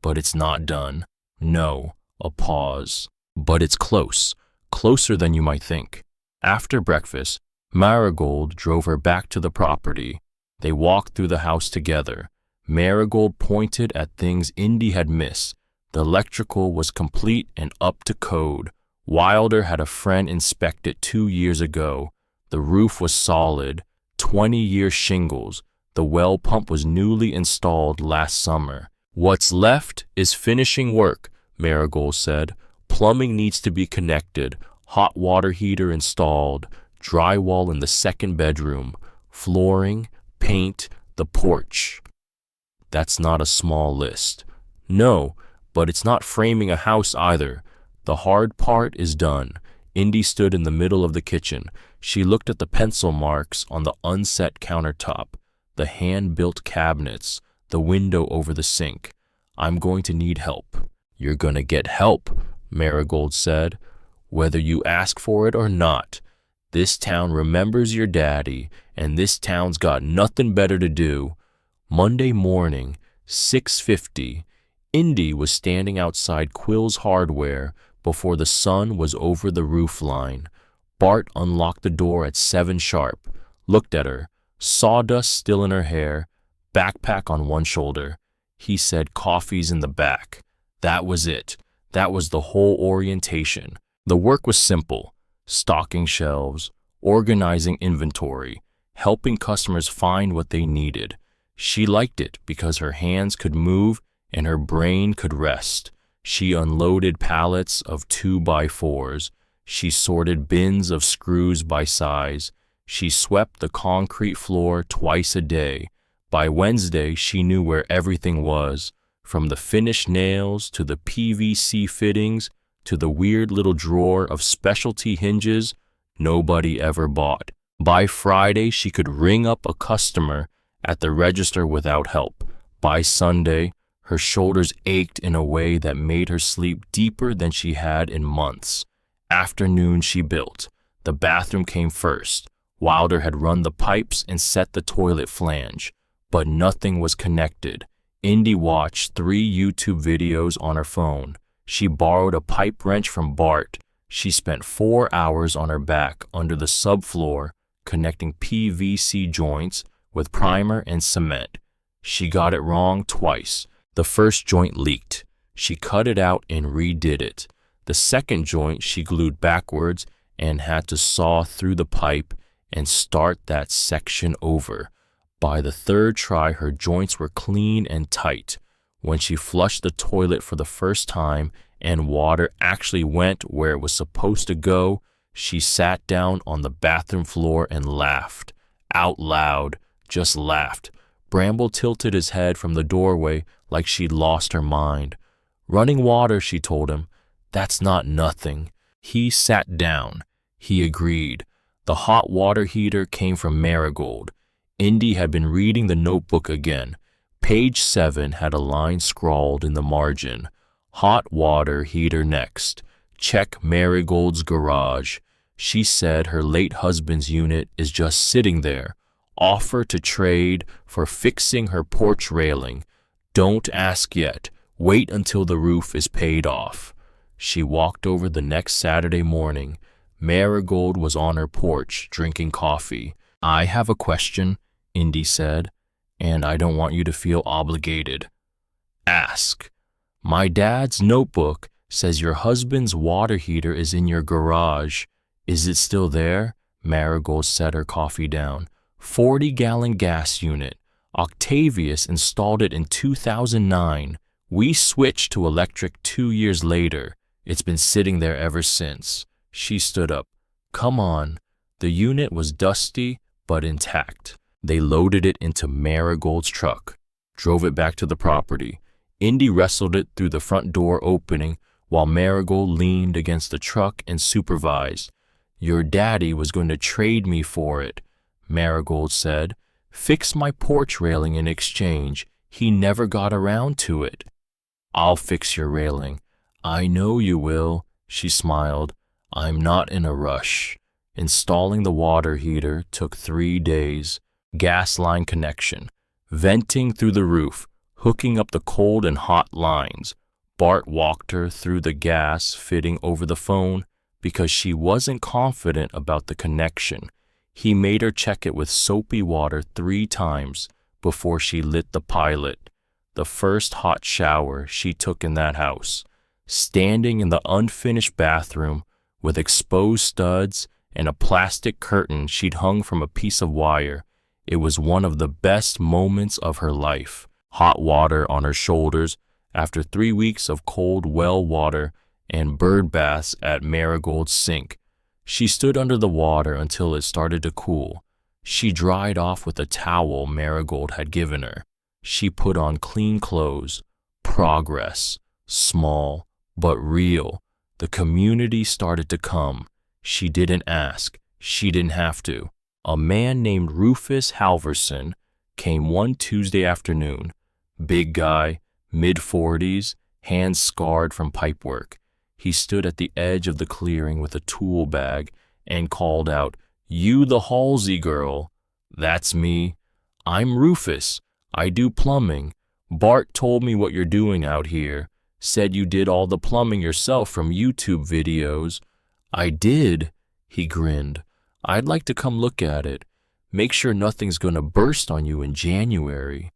But it's not done. No." A pause. "But it's close. Closer than you might think." After breakfast, Marigold drove her back to the property. They walked through the house together. Marigold pointed at things Indy had missed. The electrical was complete and up to code. Wilder had a friend inspect it 2 years ago. The roof was solid, 20-year shingles. The well pump was newly installed last summer. "What's left is finishing work," Marigold said. "Plumbing needs to be connected, hot water heater installed, drywall in the second bedroom, flooring, paint, the porch." "That's not a small list." "No, but it's not framing a house either. The hard part is done." Indy stood in the middle of the kitchen. She looked at the pencil marks on the unset countertop, the hand-built cabinets, the window over the sink. "I'm going to need help." "You're gonna get help," Marigold said, "whether you ask for it or not. This town remembers your daddy, and this town's got nothing better to do." Monday morning, 6:50, Indy was standing outside Quill's Hardware before the sun was over the roof line. Bart unlocked the door at 7 sharp, looked at her, sawdust still in her hair, backpack on one shoulder. He said, "Coffee's in the back." That was it. That was the whole orientation. The work was simple: stocking shelves, organizing inventory, helping customers find what they needed. She liked it because her hands could move and her brain could rest. She unloaded pallets of 2x4s. She sorted bins of screws by size. She swept the concrete floor twice a day. By Wednesday, she knew where everything was, from the finished nails to the PVC fittings to the weird little drawer of specialty hinges nobody ever bought. By Friday, she could ring up a customer at the register without help. By Sunday, her shoulders ached in a way that made her sleep deeper than she had in months. Afternoon she built. The bathroom came first. Wilder had run the pipes and set the toilet flange, but nothing was connected. Indy watched 3 YouTube videos on her phone. She borrowed a pipe wrench from Bart. She spent 4 hours on her back under the subfloor, connecting PVC joints with primer and cement. She got it wrong twice. The first joint leaked. She cut it out and redid it. The second joint she glued backwards and had to saw through the pipe and start that section over. By the third try, her joints were clean and tight. When she flushed the toilet for the first time and water actually went where it was supposed to go, she sat down on the bathroom floor and laughed. Out loud, just laughed. Bramble tilted his head from the doorway like she'd lost her mind. "Running water," she told him. "That's not nothing." He sat down. He agreed. The hot water heater came from Marigold. Indy had been reading the notebook again. Page 7 had a line scrawled in the margin. "Hot water heater next. Check Marigold's garage." She said her late husband's unit is just sitting there. Offer to trade for fixing her porch railing. Don't ask yet. Wait until the roof is paid off. She walked over the next Saturday morning. Marigold was on her porch drinking coffee. "I have a question," Indy said, "and I don't want you to feel obligated." "Ask." "My dad's notebook says your husband's water heater is in your garage. Is it still there?" Marigold set her coffee down. 40-gallon gas unit. Octavius installed it in 2009. We switched to electric 2 years later. It's been sitting there ever since. She stood up. "Come on." The unit was dusty but intact. They loaded it into Marigold's truck, drove it back to the property. Indy wrestled it through the front door opening while Marigold leaned against the truck and supervised. "Your daddy was going to trade me for it," Marigold said. "Fix my porch railing in exchange. He never got around to it." "I'll fix your railing." "I know you will," she smiled. "I'm not in a rush." Installing the water heater took 3 days. Gas line connection, venting through the roof, hooking up the cold and hot lines. Bart walked her through the gas fitting over the phone because she wasn't confident about the connection. He made her check it with soapy water 3 times before she lit the pilot. The first hot shower she took in that house. Standing in the unfinished bathroom with exposed studs and a plastic curtain she'd hung from a piece of wire, it was one of the best moments of her life. Hot water on her shoulders after 3 weeks of cold well water and bird baths at Marigold's sink. She stood under the water until it started to cool. She dried off with a towel Marigold had given her. She put on clean clothes. Progress. Small, but real. The community started to come. She didn't ask. She didn't have to. A man named Rufus Halverson came one Tuesday afternoon. Big guy, mid-40s, hands scarred from pipework. He stood at the edge of the clearing with a tool bag and called out, "You the Halsey girl." "That's me." "I'm Rufus. I do plumbing. Bart told me what you're doing out here. Said you did all the plumbing yourself from YouTube videos." "I did," he grinned. "I'd like to come look at it. Make sure nothing's gonna burst on you in January."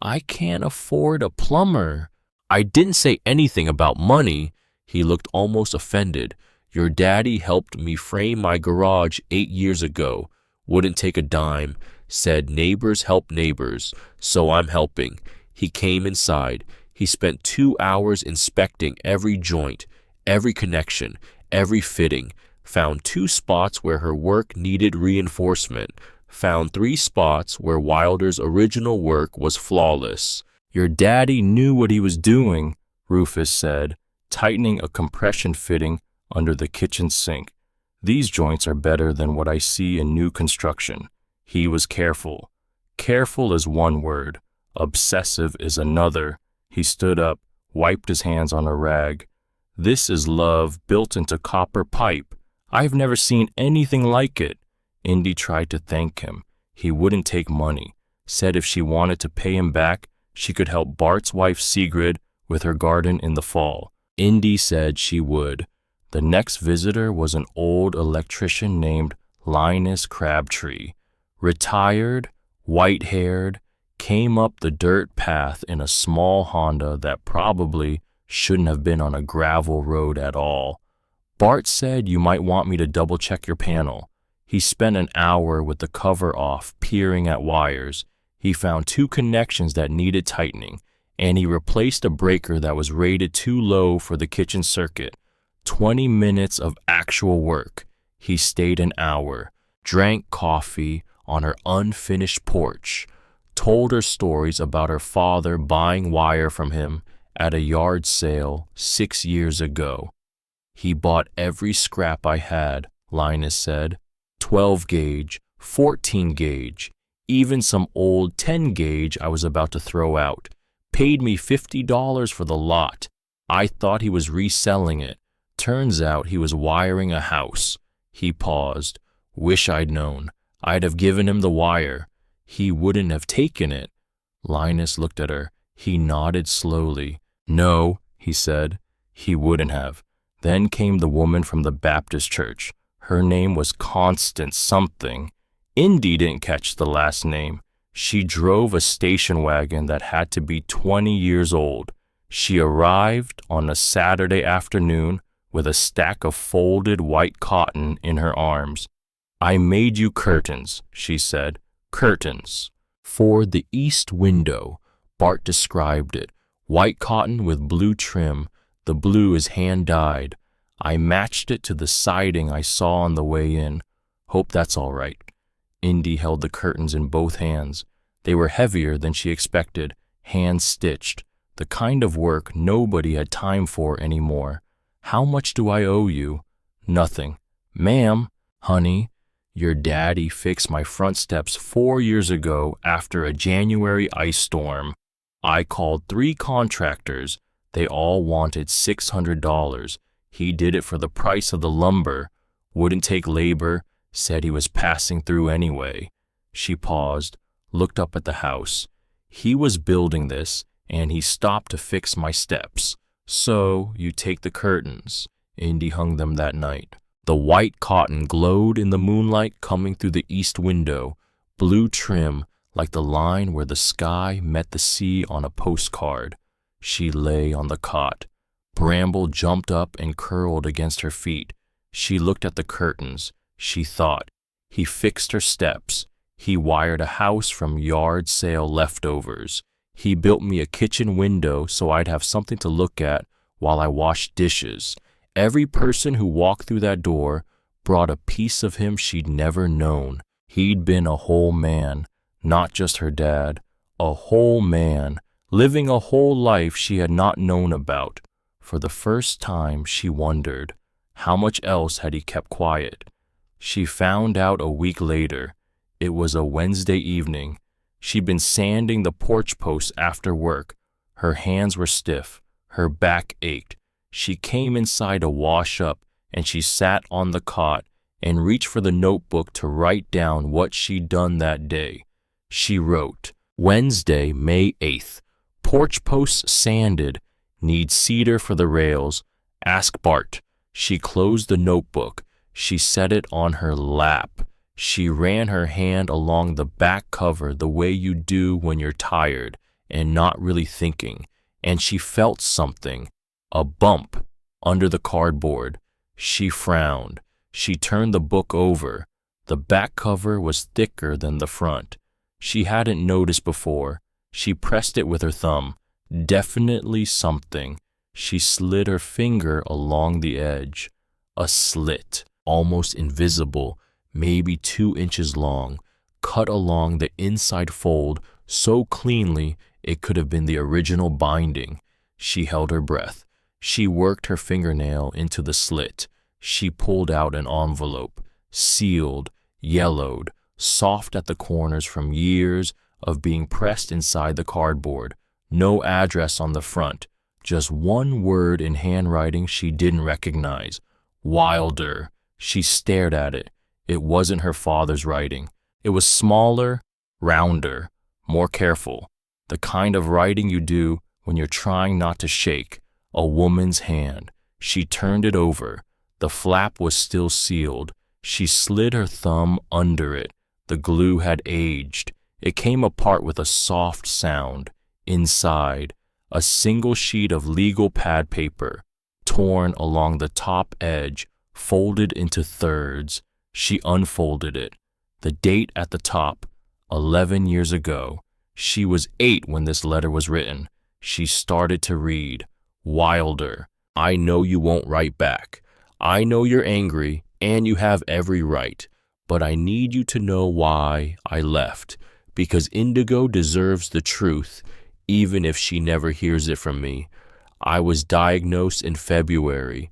"I can't afford a plumber." "I didn't say anything about money. He looked almost offended. Your daddy helped me frame my garage 8 years ago. Wouldn't take a dime. Said neighbors help neighbors, so I'm helping. He came inside. He spent 2 hours inspecting every joint, every connection, every fitting. Found 2 spots where her work needed reinforcement. Found 3 spots where Wilder's original work was flawless. Your daddy knew what he was doing, Rufus said, tightening a compression fitting under the kitchen sink. These joints are better than what I see in new construction. He was careful. Careful is one word. Obsessive is another. He stood up, wiped his hands on a rag. This is love built into copper pipe. I've never seen anything like it. Indy tried to thank him. He wouldn't take money. Said if she wanted to pay him back, she could help Bart's wife Sigrid with her garden in the fall. Indy said she would. The next visitor was an old electrician named Linus Crabtree. Retired, white-haired, came up the dirt path in a small Honda that probably shouldn't have been on a gravel road at all. Bart said you might want me to double-check your panel. He spent an hour with the cover off, peering at wires. He found 2 connections that needed tightening, and he replaced a breaker that was rated too low for the kitchen circuit. 20 minutes of actual work. He stayed an hour, drank coffee on her unfinished porch, told her stories about her father buying wire from him at a yard sale 6 years ago. He bought every scrap I had, Linus said. 12 gauge, 14 gauge, even some old 10 gauge I was about to throw out. Paid me $50 for the lot. I thought he was reselling it. Turns out he was wiring a house. He paused. Wish I'd known. I'd have given him the wire. He wouldn't have taken it. Linus looked at her. He nodded slowly. No, he said. He wouldn't have. Then came the woman from the Baptist church. Her name was Constance something. Indy didn't catch the last name. She drove a station wagon that had to be 20 years old. She arrived on a Saturday afternoon with a stack of folded white cotton in her arms. I made you curtains, she said. Curtains. For the east window, Bart described it. White cotton with blue trim. The blue is hand-dyed. I matched it to the siding I saw on the way in. Hope that's all right. Indy held the curtains in both hands. They were heavier than she expected, hand-stitched, the kind of work nobody had time for anymore. How much do I owe you? Nothing. Ma'am, honey, your daddy fixed my front steps 4 years ago after a January ice storm. I called 3 contractors. They all wanted $600. He did it for the price of the lumber. Wouldn't take labor. Said he was passing through anyway. She paused, looked up at the house. He was building this, and he stopped to fix my steps. So you take the curtains. Indy hung them that night. The white cotton glowed in the moonlight coming through the east window, blue trim like the line where the sky met the sea on a postcard. She lay on the cot. Bramble jumped up and curled against her feet. She looked at the curtains. She thought. He fixed her steps. He wired a house from yard sale leftovers. He built me a kitchen window so I'd have something to look at while I washed dishes. Every person who walked through that door brought a piece of him she'd never known. He'd been a whole man, not just her dad. A whole man, living a whole life she had not known about. For the first time, she wondered, how much else had he kept quiet? She found out a week later. It was a Wednesday evening. She'd been sanding the porch posts after work. Her hands were stiff. Her back ached. She came inside to wash up, and she sat on the cot and reached for the notebook to write down what she'd done that day. She wrote, Wednesday, May 8th. Porch posts sanded. Need cedar for the rails. Ask Bart. She closed the notebook. She set it on her lap. She ran her hand along the back cover the way you do when you're tired and not really thinking, and she felt something, a bump. under the cardboard. She frowned. She turned the book over. The back cover was thicker than the front. She hadn't noticed before. She pressed it with her thumb. Definitely something. She slid her finger along the edge. A slit, almost invisible, maybe 2 inches long, cut along the inside fold so cleanly it could have been the original binding. She held her breath. She worked her fingernail into the slit. She pulled out an envelope, sealed, yellowed, soft at the corners from years of being pressed inside the cardboard. No address on the front, just one word in handwriting she didn't recognize. Wilder. She stared at it. It wasn't her father's writing. It was smaller, rounder, more careful. The kind of writing you do when you're trying not to shake. A woman's hand. She turned it over. The flap was still sealed. She slid her thumb under it. The glue had aged. It came apart with a soft sound. Inside, a single sheet of legal pad paper, torn along the top edge, folded into thirds. She unfolded it. The date at the top, 11 years ago. She was 8 when this letter was written. She started to read. Wilder, I know you won't write back. I know you're angry, and you have every right. But I need you to know why I left. Because Indigo deserves the truth, even if she never hears it from me. I was diagnosed in February.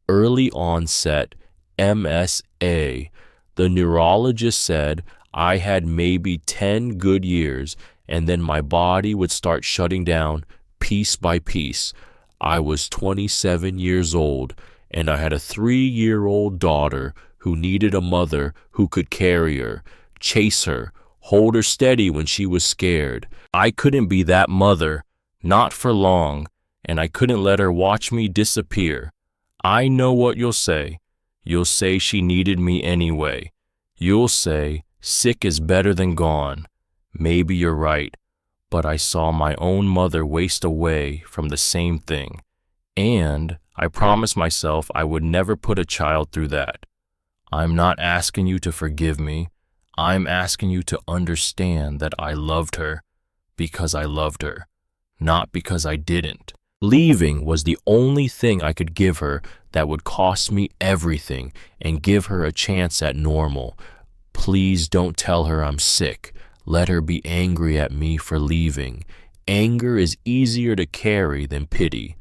Early onset MSA. The neurologist said I had maybe 10 good years, and then my body would start shutting down piece by piece. I was 27 years old, and I had a 3-year-old daughter who needed a mother who could carry her, chase her, hold her steady when she was scared. I couldn't be that mother, not for long, and I couldn't let her watch me disappear. I know what you'll say. You'll say she needed me anyway. You'll say sick is better than gone. Maybe you're right, but I saw my own mother waste away from the same thing, and I promised myself I would never put a child through that. I'm not asking you to forgive me. I'm asking you to understand that I loved her because I loved her, not because I didn't. Leaving was the only thing I could give her that would cost me everything and give her a chance at normal. Please don't tell her I'm sick. Let her be angry at me for leaving. Anger is easier to carry than pity.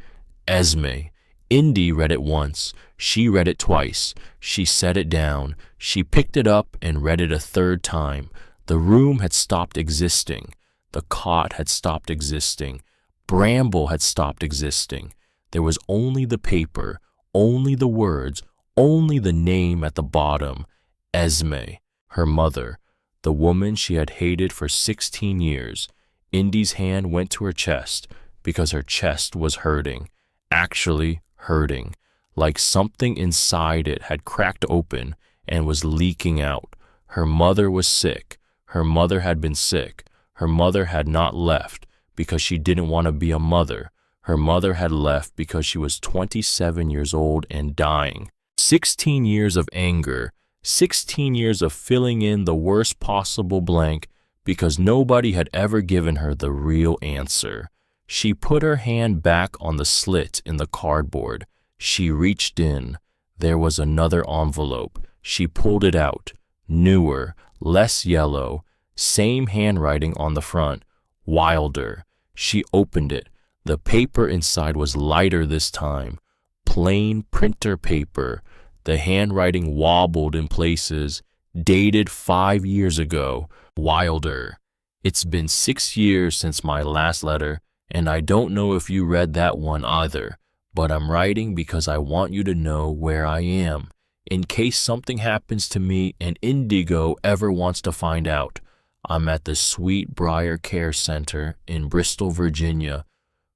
Esme. Indy read it once. She read it twice. She set it down. She picked it up and read it a third time. The room had stopped existing. The cot had stopped existing. Bramble had stopped existing. There was only the paper, only the words, only the name at the bottom. Esme, her mother, the woman she had hated for 16 years. Indy's hand went to her chest because her chest was hurting. Actually hurting, like something inside it had cracked open and was leaking out. Her mother was sick. Her mother had been sick. Her mother had not left because she didn't want to be a mother. Her mother had left because she was 27 years old and dying. 16 years of anger, 16 years of filling in the worst possible blank because nobody had ever given her the real answer. She put her hand back on the slit in the cardboard. She reached in. There was another envelope. She pulled it out. Newer, less yellow, same handwriting on the front. Wilder. She opened it. The paper inside was lighter this time. Plain printer paper. The handwriting wobbled in places. Dated 5 years ago. Wilder. It's been 6 years since my last letter, and I don't know if you read that one either, but I'm writing because I want you to know where I am, in case something happens to me and Indigo ever wants to find out. I'm at the Sweet Briar Care Center in Bristol, Virginia,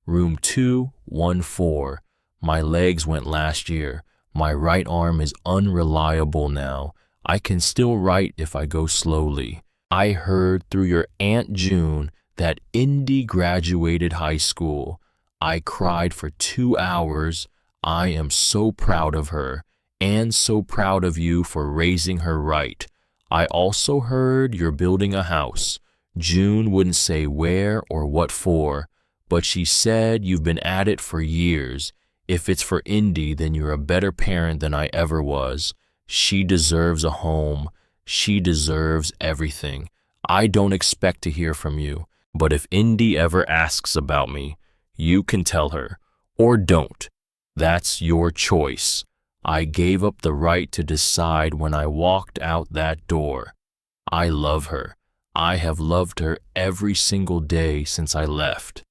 room 214. My legs went last year. My right arm is unreliable now. I can still write if I go slowly. I heard through your Aunt June that Indy graduated high school. I cried for 2 hours. I am so proud of her, and so proud of you for raising her right. I also heard you're building a house. June wouldn't say where or what for, but she said you've been at it for years. If it's for Indy, then you're a better parent than I ever was. She deserves a home. She deserves everything. I don't expect to hear from you, but if Indy ever asks about me, you can tell her, or don't. That's your choice. I gave up the right to decide when I walked out that door. I love her. I have loved her every single day since I left.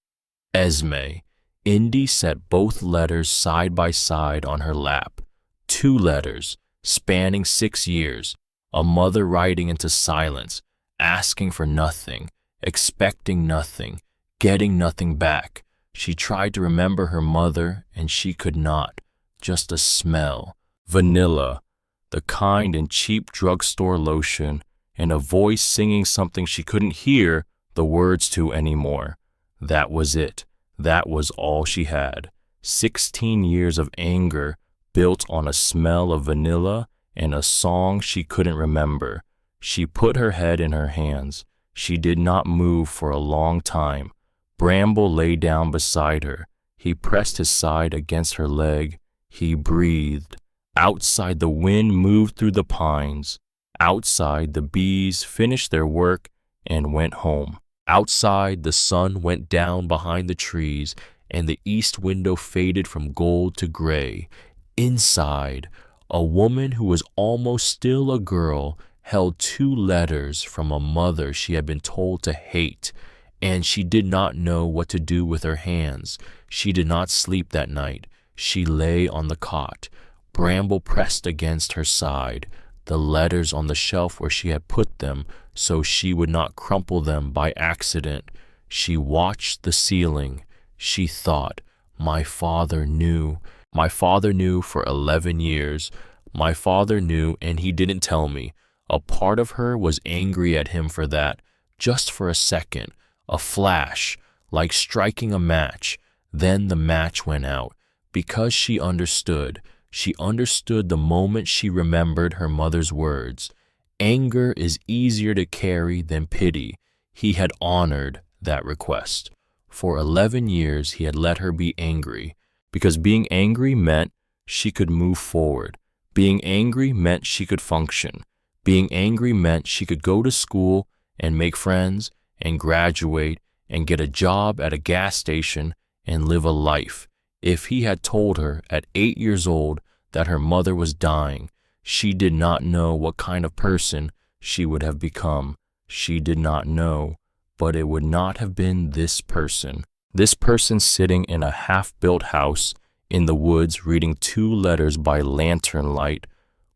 Esme. Indy set both letters side by side on her lap. 2 letters, spanning 6 years. A mother writing into silence, asking for nothing, expecting nothing, getting nothing back. She tried to remember her mother, and she could not. Just a smell. Vanilla. The kind and cheap drugstore lotion, and a voice singing something she couldn't hear the words to anymore. That was it. That was all she had. 16 years of anger built on a smell of vanilla and a song she couldn't remember. She put her head in her hands. She did not move for a long time. Bramble lay down beside her. He pressed his side against her leg. He breathed. Outside, the wind moved through the pines. Outside, the bees finished their work and went home. Outside, the sun went down behind the trees, and the east window faded from gold to gray. Inside, a woman who was almost still a girl held 2 letters from a mother she had been told to hate, and she did not know what to do with her hands. She did not sleep that night. She lay on the cot. Bramble pressed against her side, the letters on the shelf where she had put them so she would not crumple them by accident. She watched the ceiling. She thought, my father knew. My father knew for 11 years. My father knew, and he didn't tell me. A part of her was angry at him for that, just for a second, a flash, like striking a match. Then the match went out, because she understood. She understood the moment she remembered her mother's words. Anger is easier to carry than pity. He had honored that request. For 11 years he had let her be angry, because being angry meant she could move forward. Being angry meant she could function. Being angry meant she could go to school and make friends and graduate and get a job at a gas station and live a life. If he had told her at 8 years old that her mother was dying, she did not know what kind of person she would have become. She did not know, but it would not have been this person. This person sitting in a half-built house in the woods reading 2 letters by lantern light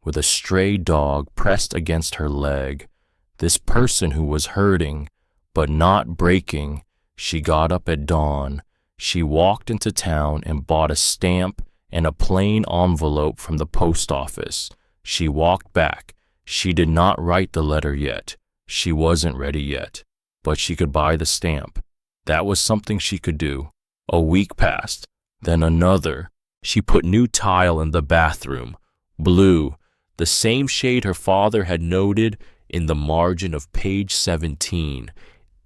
with a stray dog pressed against her leg. This person who was hurting, but not breaking. She got up at dawn. She walked into town and bought a stamp and a plain envelope from the post office. She walked back. She did not write the letter yet. She wasn't ready yet, but she could buy the stamp. That was something she could do. A week passed, then another. She put new tile in the bathroom, blue, the same shade her father had noted in the margin of page 17.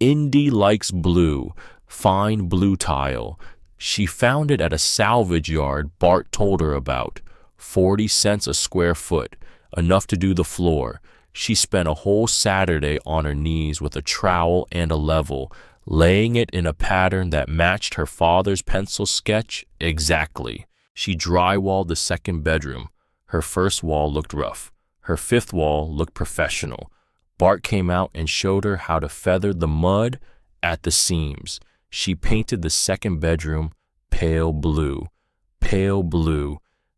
Indy likes blue, fine blue tile. She found it at a salvage yard Bart told her about. 40 cents a square foot, enough to do the floor. She spent a whole Saturday on her knees with a trowel and a level, laying it in a pattern that matched her father's pencil sketch exactly. She drywalled the second bedroom. Her first wall looked rough. Her 5th wall looked professional. Bart came out and showed her how to feather the mud at the seams. She painted the second bedroom pale blue,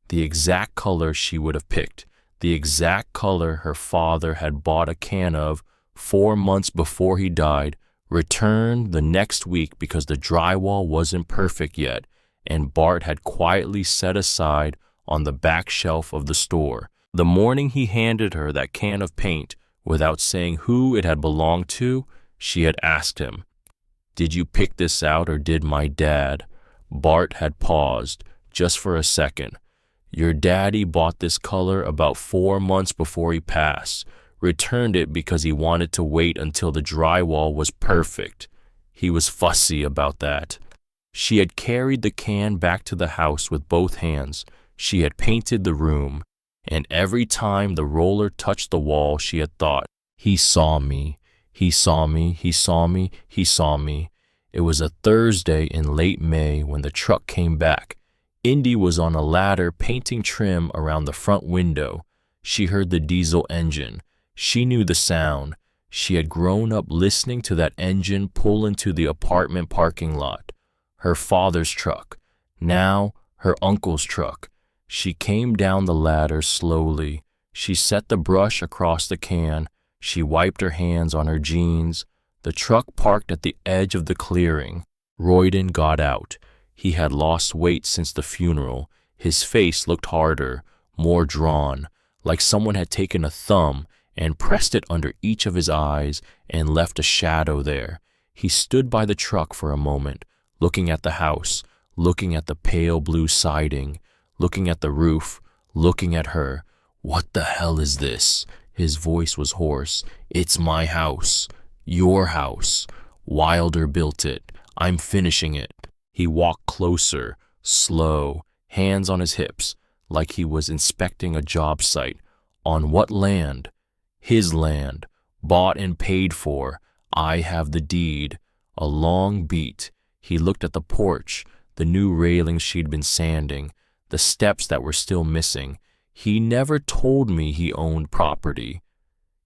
the exact color she would have picked, the exact color her father had bought a can of 4 months before he died, returned the next week because the drywall wasn't perfect yet, and Bart had quietly set aside on the back shelf of the store. The morning he handed her that can of paint, without saying who it had belonged to, she had asked him, "Did you pick this out or did my dad?" Bart had paused, just for a second. Your daddy bought this color about 4 months before he passed, returned it because he wanted to wait until the drywall was perfect. He was fussy about that. She had carried the can back to the house with both hands. She had painted the room, and every time the roller touched the wall, she had thought, "He saw me, he saw me, he saw me, he saw me." It was a Thursday in late May when the truck came back. Indy was on a ladder painting trim around the front window. She heard the diesel engine. She knew the sound. She had grown up listening to that engine pull into the apartment parking lot. Her father's truck. Now, her uncle's truck. She came down the ladder slowly. She set the brush across the can. She wiped her hands on her jeans. The truck parked at the edge of the clearing. Royden got out. He had lost weight since the funeral. His face looked harder, more drawn, like someone had taken a thumb and pressed it under each of his eyes and left a shadow there. He stood by the truck for a moment, looking at the house, looking at the pale blue siding, looking at the roof, looking at her. "What the hell is this?" His voice was hoarse. "It's my house. Your house. Wilder built it. I'm finishing it." He walked closer, slow, hands on his hips, like he was inspecting a job site. "On what land?" "His land. Bought and paid for. I have the deed." A long beat. He looked at the porch, the new railings she'd been sanding, the steps that were still missing. "He never told me he owned property.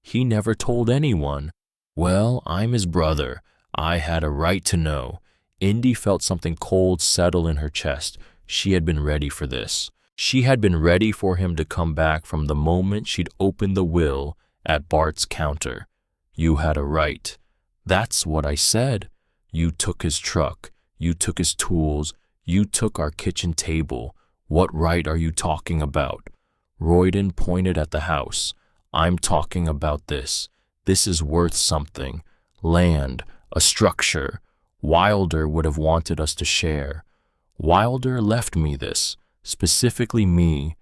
He never told anyone." "Well, I'm his brother. I had a right to know." Indy felt something cold settle in her chest. She had been ready for this. She had been ready for him to come back from the moment she'd opened the will at Bart's counter. "You had a right." "That's what I said." "You took his truck. You took his tools. You took our kitchen table. What right are you talking about?" Royden pointed at the house. "I'm talking about this. This is worth something. Land, a structure. Wilder would have wanted us to share. Wilder left me this, specifically me.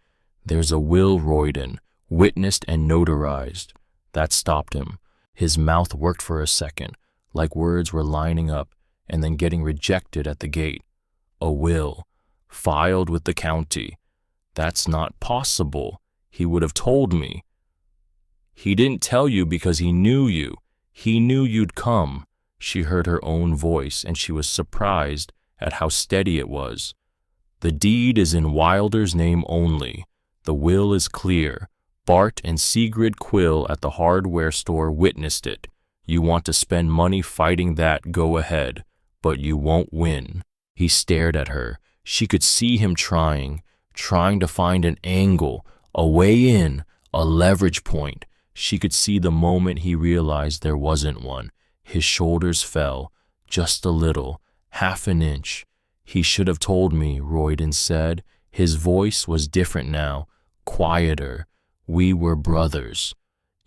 There's a will, Royden, witnessed and notarized." That stopped him. His mouth worked for a second, like words were lining up and then getting rejected at the gate. "A will, filed with the county. That's not possible. He would have told me." "He didn't tell you because he knew you. He knew you'd come." She heard her own voice, and she was surprised at how steady it was. "The deed is in Wilder's name only. The will is clear. Bart and Sigrid Quill at the hardware store witnessed it. You want to spend money fighting that, go ahead, but you won't win." He stared at her. She could see him trying to find an angle, a way in, a leverage point. She could see the moment he realized there wasn't one. His shoulders fell, just a little, half an inch. "He should have told me," Royden said. His voice was different now, quieter. "We were brothers.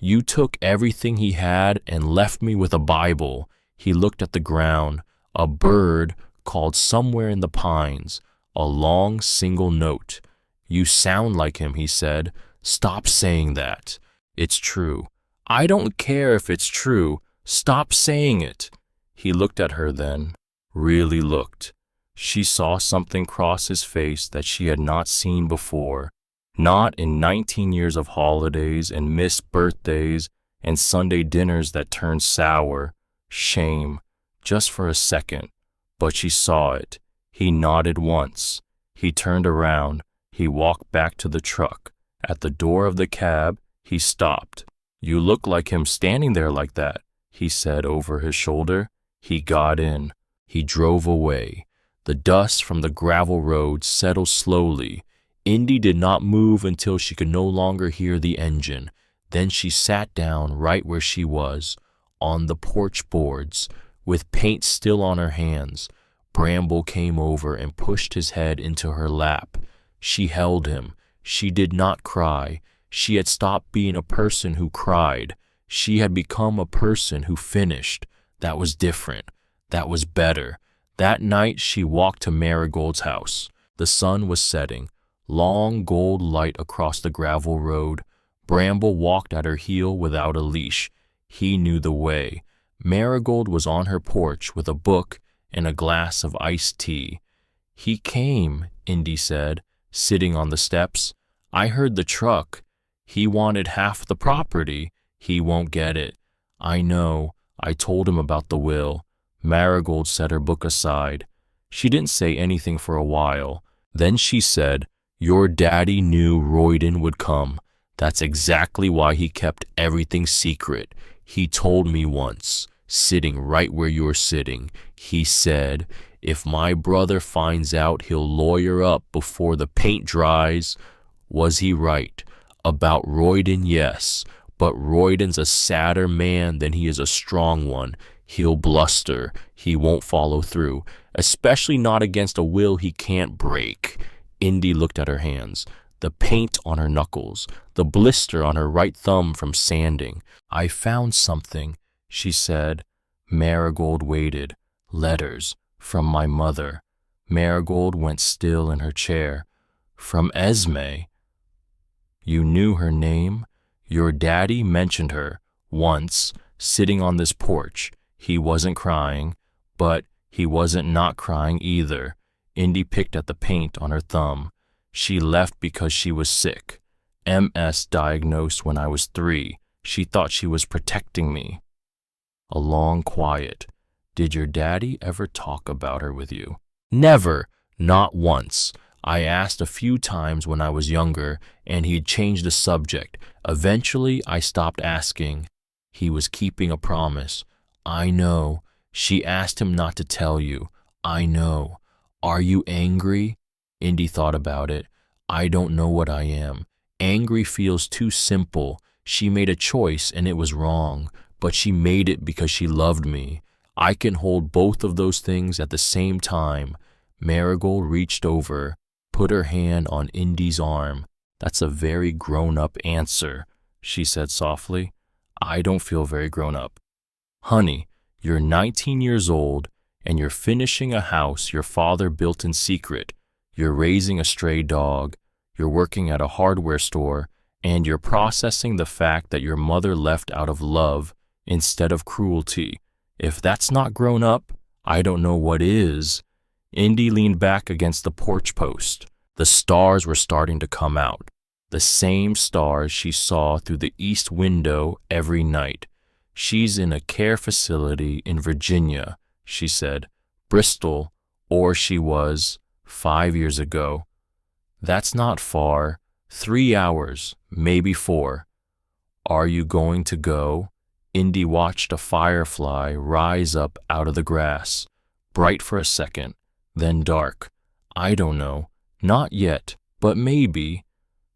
You took everything he had and left me with a Bible." He looked at the ground. A bird called somewhere in the pines, a long single note. "You sound like him," he said. "Stop saying that." "It's true." "I don't care if it's true. Stop saying it." He looked at her then, really looked. She saw something cross his face that she had not seen before. Not in 19 years of holidays and missed birthdays and Sunday dinners that turned sour. Shame, just for a second. But she saw it. He nodded once. He turned around. He walked back to the truck. At the door of the cab, he stopped. "You look like him standing there like that," he said over his shoulder. He got in. He drove away. The dust from the gravel road settled slowly. Indy did not move until she could no longer hear the engine. Then she sat down right where she was, on the porch boards, with paint still on her hands. Bramble came over and pushed his head into her lap. She held him. She did not cry. She had stopped being a person who cried. She had become a person who finished. That was different. That was better. That night she walked to Marigold's house. The sun was setting, long gold light across the gravel road. Bramble walked at her heel without a leash. He knew the way. Marigold was on her porch with a book and a glass of iced tea. "He came," Indy said, sitting on the steps. "I heard the truck. He wanted half the property. He won't get it." "I know. I told him about the will." Marigold set her book aside. She didn't say anything for a while. Then she said, "Your daddy knew Royden would come. That's exactly why he kept everything secret. He told me once, sitting right where you're sitting, he said, if my brother finds out, he'll lawyer up before the paint dries." Was he right? About Royden, yes, but Royden's a sadder man than he is a strong one. He'll bluster. He won't follow through, especially not against a will he can't break. Indy looked at her hands, the paint on her knuckles, the blister on her right thumb from sanding. "I found something," she said. Marigold waited. "Letters from my mother." Marigold went still in her chair. "From Esme?" "You knew her name?" "Your daddy mentioned her once, sitting on this porch. He wasn't crying, but he wasn't not crying either." Indy picked at the paint on her thumb. "She left because she was sick. MS diagnosed when I was 3. She thought she was protecting me." A long quiet. "Did your daddy ever talk about her with you?" "Never. Not once. I asked a few times when I was younger, and he'd changed the subject. Eventually, I stopped asking. He was keeping a promise." "I know. She asked him not to tell you." "I know. Are you angry?" Indy thought about it. "I don't know what I am. Angry feels too simple. She made a choice and it was wrong, but she made it because she loved me. I can hold both of those things at the same time." Marigold reached over, put her hand on Indy's arm. "That's a very grown-up answer," she said softly. "I don't feel very grown up." "Honey, you're 19 years old, and you're finishing a house your father built in secret. You're raising a stray dog. You're working at a hardware store, and you're processing the fact that your mother left out of love instead of cruelty. If that's not grown up, I don't know what is." Indy leaned back against the porch post. The stars were starting to come out, the same stars she saw through the east window every night. "She's in a care facility in Virginia," she said. "Bristol, or she was 5 years ago." "That's not far. 3 hours, maybe 4. "Are you going to go?" Indy watched a firefly rise up out of the grass, bright for a second, then dark. "I don't know. Not yet, but maybe."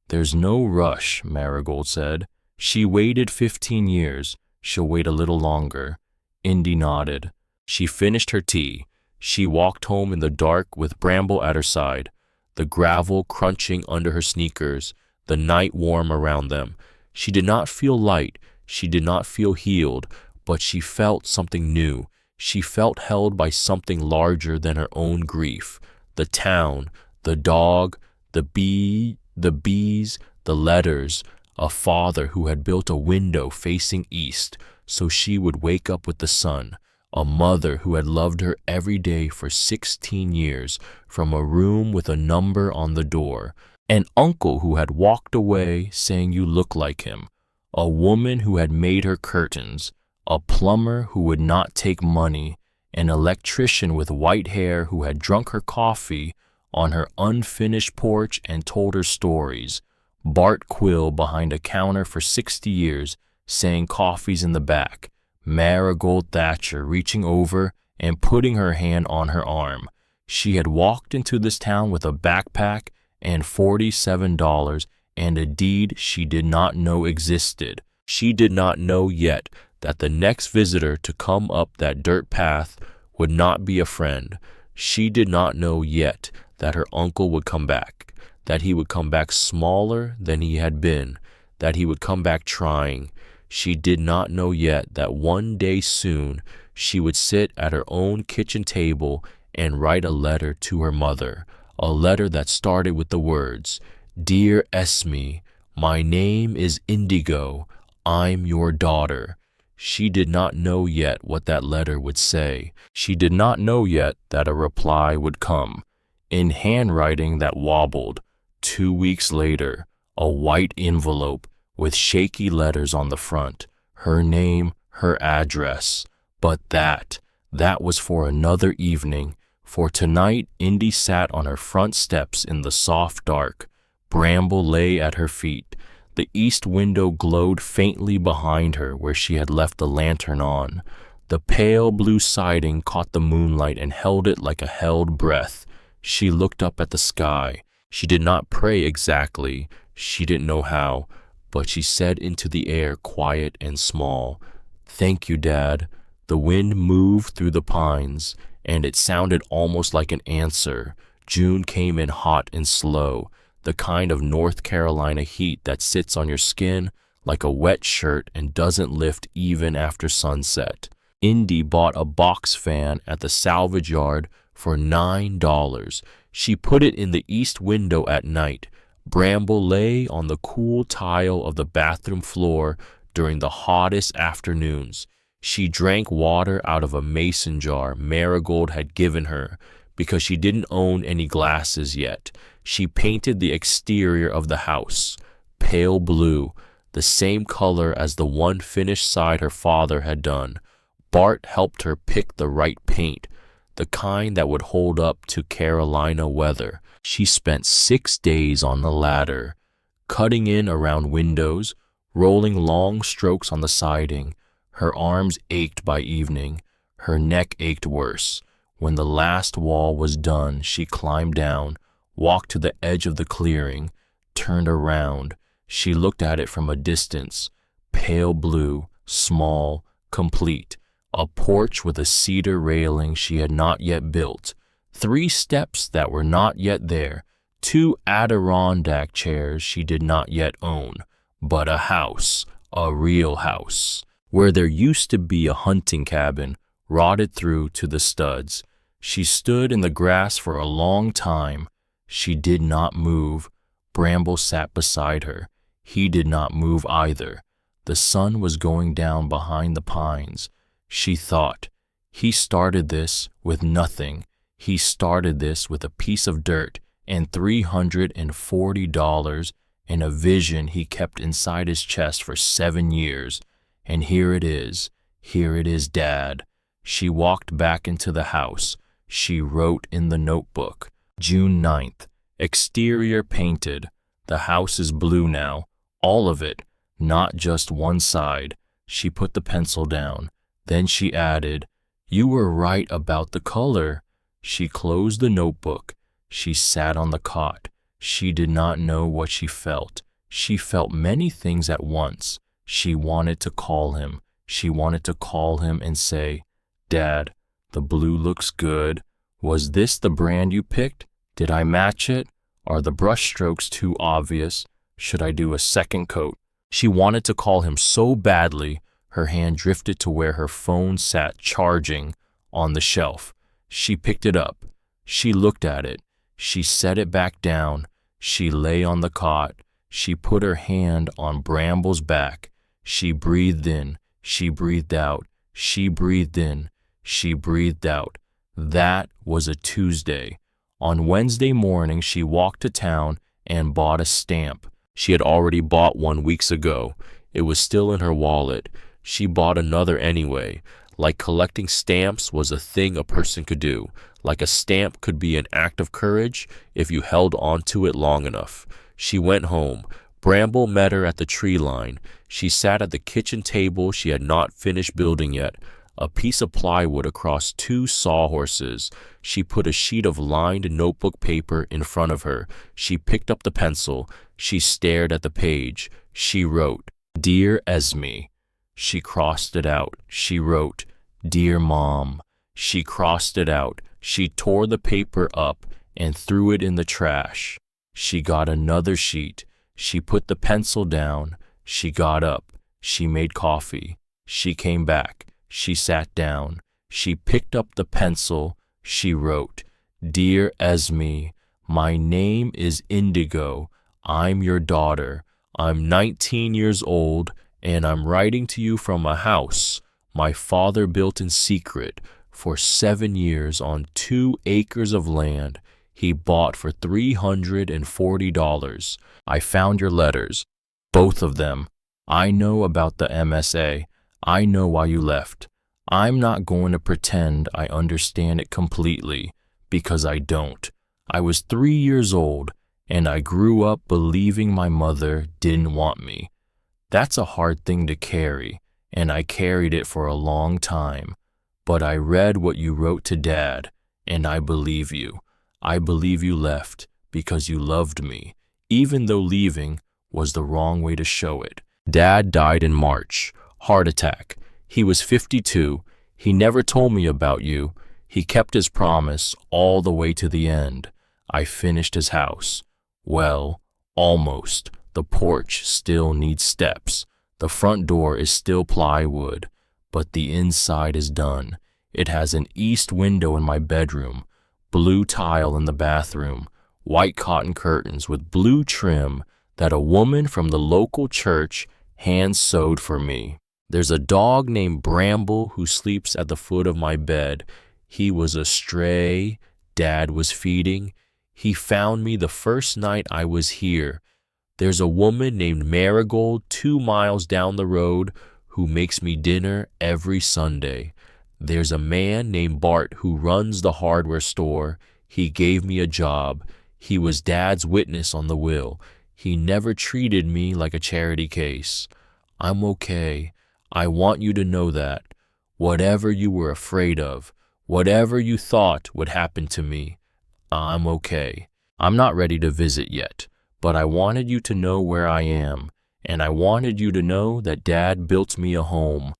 "There's no rush," Marigold said. "She waited 15 years. She'll wait a little longer." Indy nodded. She finished her tea. She walked home in the dark with Bramble at her side, the gravel crunching under her sneakers, the night warm around them. She did not feel light. She did not feel healed, but she felt something new. She felt held by something larger than her own grief. The town, the dog, the bees, the letters, a father who had built a window facing east so she would wake up with the sun, a mother who had loved her every day for 16 years from a room with a number on the door, an uncle who had walked away saying you look like him, a woman who had made her curtains, a plumber who would not take money, an electrician with white hair who had drunk her coffee on her unfinished porch and told her stories, Bart Quill behind a counter for 60 years saying coffee's in the back, Marigold Thatcher reaching over and putting her hand on her arm. She had walked into this town with a backpack and $47 and a deed she did not know existed. She did not know yet that the next visitor to come up that dirt path would not be a friend. She did not know yet that her uncle would come back, that he would come back smaller than he had been, that he would come back trying. She did not know yet that one day soon she would sit at her own kitchen table and write a letter to her mother, a letter that started with the words, "Dear Esme, my name is Indigo. I'm your daughter." She did not know yet what that letter would say. She did not know yet that a reply would come, in handwriting that wobbled. 2 weeks later, a white envelope with shaky letters on the front, her name, her address. But that was for another evening. For tonight, Indy sat on her front steps in the soft dark. Bramble lay at her feet. The east window glowed faintly behind her where she had left the lantern on. The pale blue siding caught the moonlight and held it like a held breath. She looked up at the sky. She did not pray exactly. She didn't know how, but she said into the air, quiet and small, "Thank you, Dad." The wind moved through the pines, and it sounded almost like an answer. June came in hot and slow, the kind of North Carolina heat that sits on your skin like a wet shirt and doesn't lift even after sunset. Indy bought a box fan at the salvage yard for $9. She put it in the east window at night. Bramble lay on the cool tile of the bathroom floor during the hottest afternoons. She drank water out of a mason jar Marigold had given her because she didn't own any glasses yet. She painted the exterior of the house, pale blue, the same color as the one finished side her father had done. Bart helped her pick the right paint, the kind that would hold up to Carolina weather. She spent 6 days on the ladder, cutting in around windows, rolling long strokes on the siding. Her arms ached by evening. Her neck ached worse. When the last wall was done, she climbed down, walked to the edge of the clearing, turned around. She looked at it from a distance, pale blue, small, complete. A porch with a cedar railing she had not yet built, 3 steps that were not yet there, 2 Adirondack chairs she did not yet own, but a house, a real house, where there used to be a hunting cabin, rotted through to the studs. She stood in the grass for a long time. She did not move. Bramble sat beside her. He did not move either. The sun was going down behind the pines. She thought, he started this with nothing. He started this with a piece of dirt and $340 and a vision he kept inside his chest for 7 years. And here it is, Dad. She walked back into the house. She wrote in the notebook, June 9th, exterior painted. The house is blue now, all of it, not just one side. She put the pencil down. Then she added, "You were right about the color." She closed the notebook. She sat on the cot. She did not know what she felt. She felt many things at once. She wanted to call him. She wanted to call him and say, "Dad, the blue looks good. Was this the brand you picked? Did I match it? Are the brush strokes too obvious? Should I do a second coat?" She wanted to call him so badly. Her hand drifted to where her phone sat charging on the shelf. She picked it up. She looked at it. She set it back down. She lay on the cot. She put her hand on Bramble's back. She breathed in. She breathed out. She breathed in. She breathed out. That was a Tuesday. On Wednesday morning, she walked to town and bought a stamp. She had already bought one weeks ago. It was still in her wallet. She bought another anyway. Like collecting stamps was a thing a person could do. Like a stamp could be an act of courage if you held on to it long enough. She went home. Bramble met her at the tree line. She sat at the kitchen table she had not finished building yet, a piece of plywood across 2 sawhorses. She put a sheet of lined notebook paper in front of her. She picked up the pencil. She stared at the page. She wrote, "Dear Esme." She crossed it out. She wrote, "Dear Mom." She crossed it out. She tore the paper up and threw it in the trash. She got another sheet. She put the pencil down. She got up. She made coffee. She came back. She sat down. She picked up the pencil. She wrote, "Dear Esme, My name is Indigo. I'm your daughter. I'm 19 years old, and I'm writing to you from a house my father built in secret for 7 years on 2 acres of land he bought for $340. I found your letters, both of them. I know about the MSA. I know why you left. I'm not going to pretend I understand it completely, because I don't. I was 3 years old, and I grew up believing my mother didn't want me. That's a hard thing to carry, and I carried it for a long time. But I read what you wrote to Dad, and I believe you. I believe you left because you loved me, even though leaving was the wrong way to show it. Dad died in March. Heart attack. He was 52. He never told me about you. He kept his promise all the way to the end. I finished his house. Well, almost. The porch still needs steps. The front door is still plywood, but the inside is done. It has an east window in my bedroom, blue tile in the bathroom, white cotton curtains with blue trim that a woman from the local church hand-sewed for me. There's a dog named Bramble who sleeps at the foot of my bed. He was a stray Dad was feeding. He found me the first night I was here. There's a woman named Marigold 2 miles down the road who makes me dinner every Sunday. There's a man named Bart who runs the hardware store. He gave me a job. He was Dad's witness on the will. He never treated me like a charity case. I'm okay. I want you to know that. Whatever you were afraid of, whatever you thought would happen to me, I'm okay. I'm not ready to visit yet, but I wanted you to know where I am, and I wanted you to know that Dad built me a home,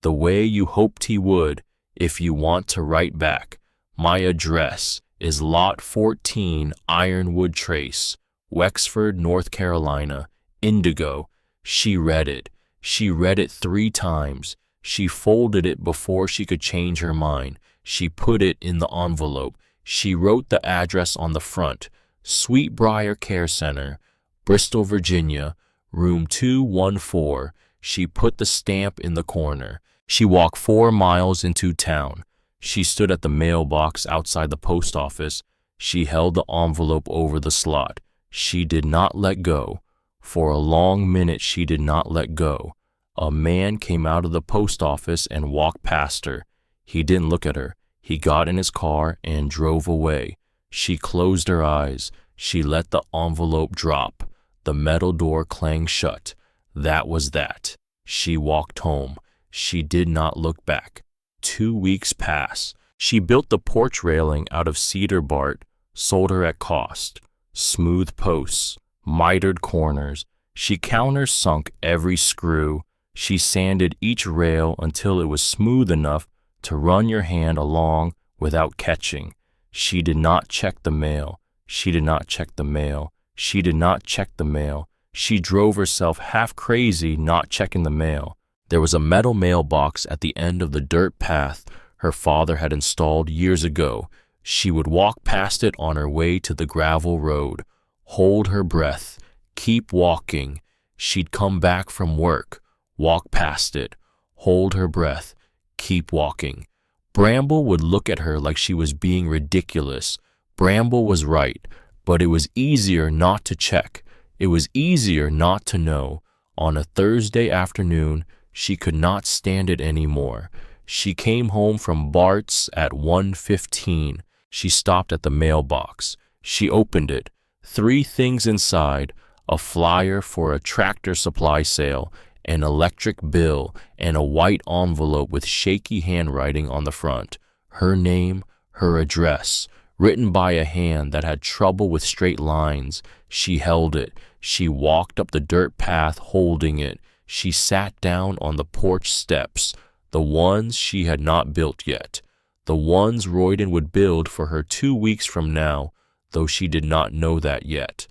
the way you hoped he would. If you want to write back, my address is Lot 14 Ironwood Trace, Wexford, North Carolina. Indigo. She read it. She read it 3 times. She folded it before she could change her mind. She put it in the envelope. She wrote the address on the front. Sweetbriar Care Center, Bristol, Virginia, room 214. She put the stamp in the corner. She walked 4 miles into town. She stood at the mailbox outside the post office. She held the envelope over the slot. She did not let go. For a long minute she did not let go. A man came out of the post office and walked past her. He didn't look at her. He got in his car and drove away. She closed her eyes. She let the envelope drop. The metal door clanged shut. That was that. She walked home. She did not look back. 2 weeks passed. She built the porch railing out of cedar bark, sold her at cost. Smooth posts, mitered corners. She countersunk every screw. She sanded each rail until it was smooth enough to run your hand along without catching. She did not check the mail. She did not check the mail. She did not check the mail. She drove herself half crazy not checking the mail. There was a metal mailbox at the end of the dirt path her father had installed years ago. She would walk past it on her way to the gravel road, hold her breath, keep walking. She'd come back from work, walk past it, hold her breath, keep walking. Bramble would look at her like she was being ridiculous. Bramble was right, but it was easier not to check. It was easier not to know. On a Thursday afternoon, she could not stand it anymore. She came home from Bart's at 1:15. She stopped at the mailbox. She opened it. 3 things inside: a flyer for a tractor supply sale, an electric bill, and a white envelope with shaky handwriting on the front. Her name, her address, written by a hand that had trouble with straight lines. She held it. She walked up the dirt path holding it. She sat down on the porch steps, the ones she had not built yet, the ones Royden would build for her 2 weeks from now, though she did not know that yet.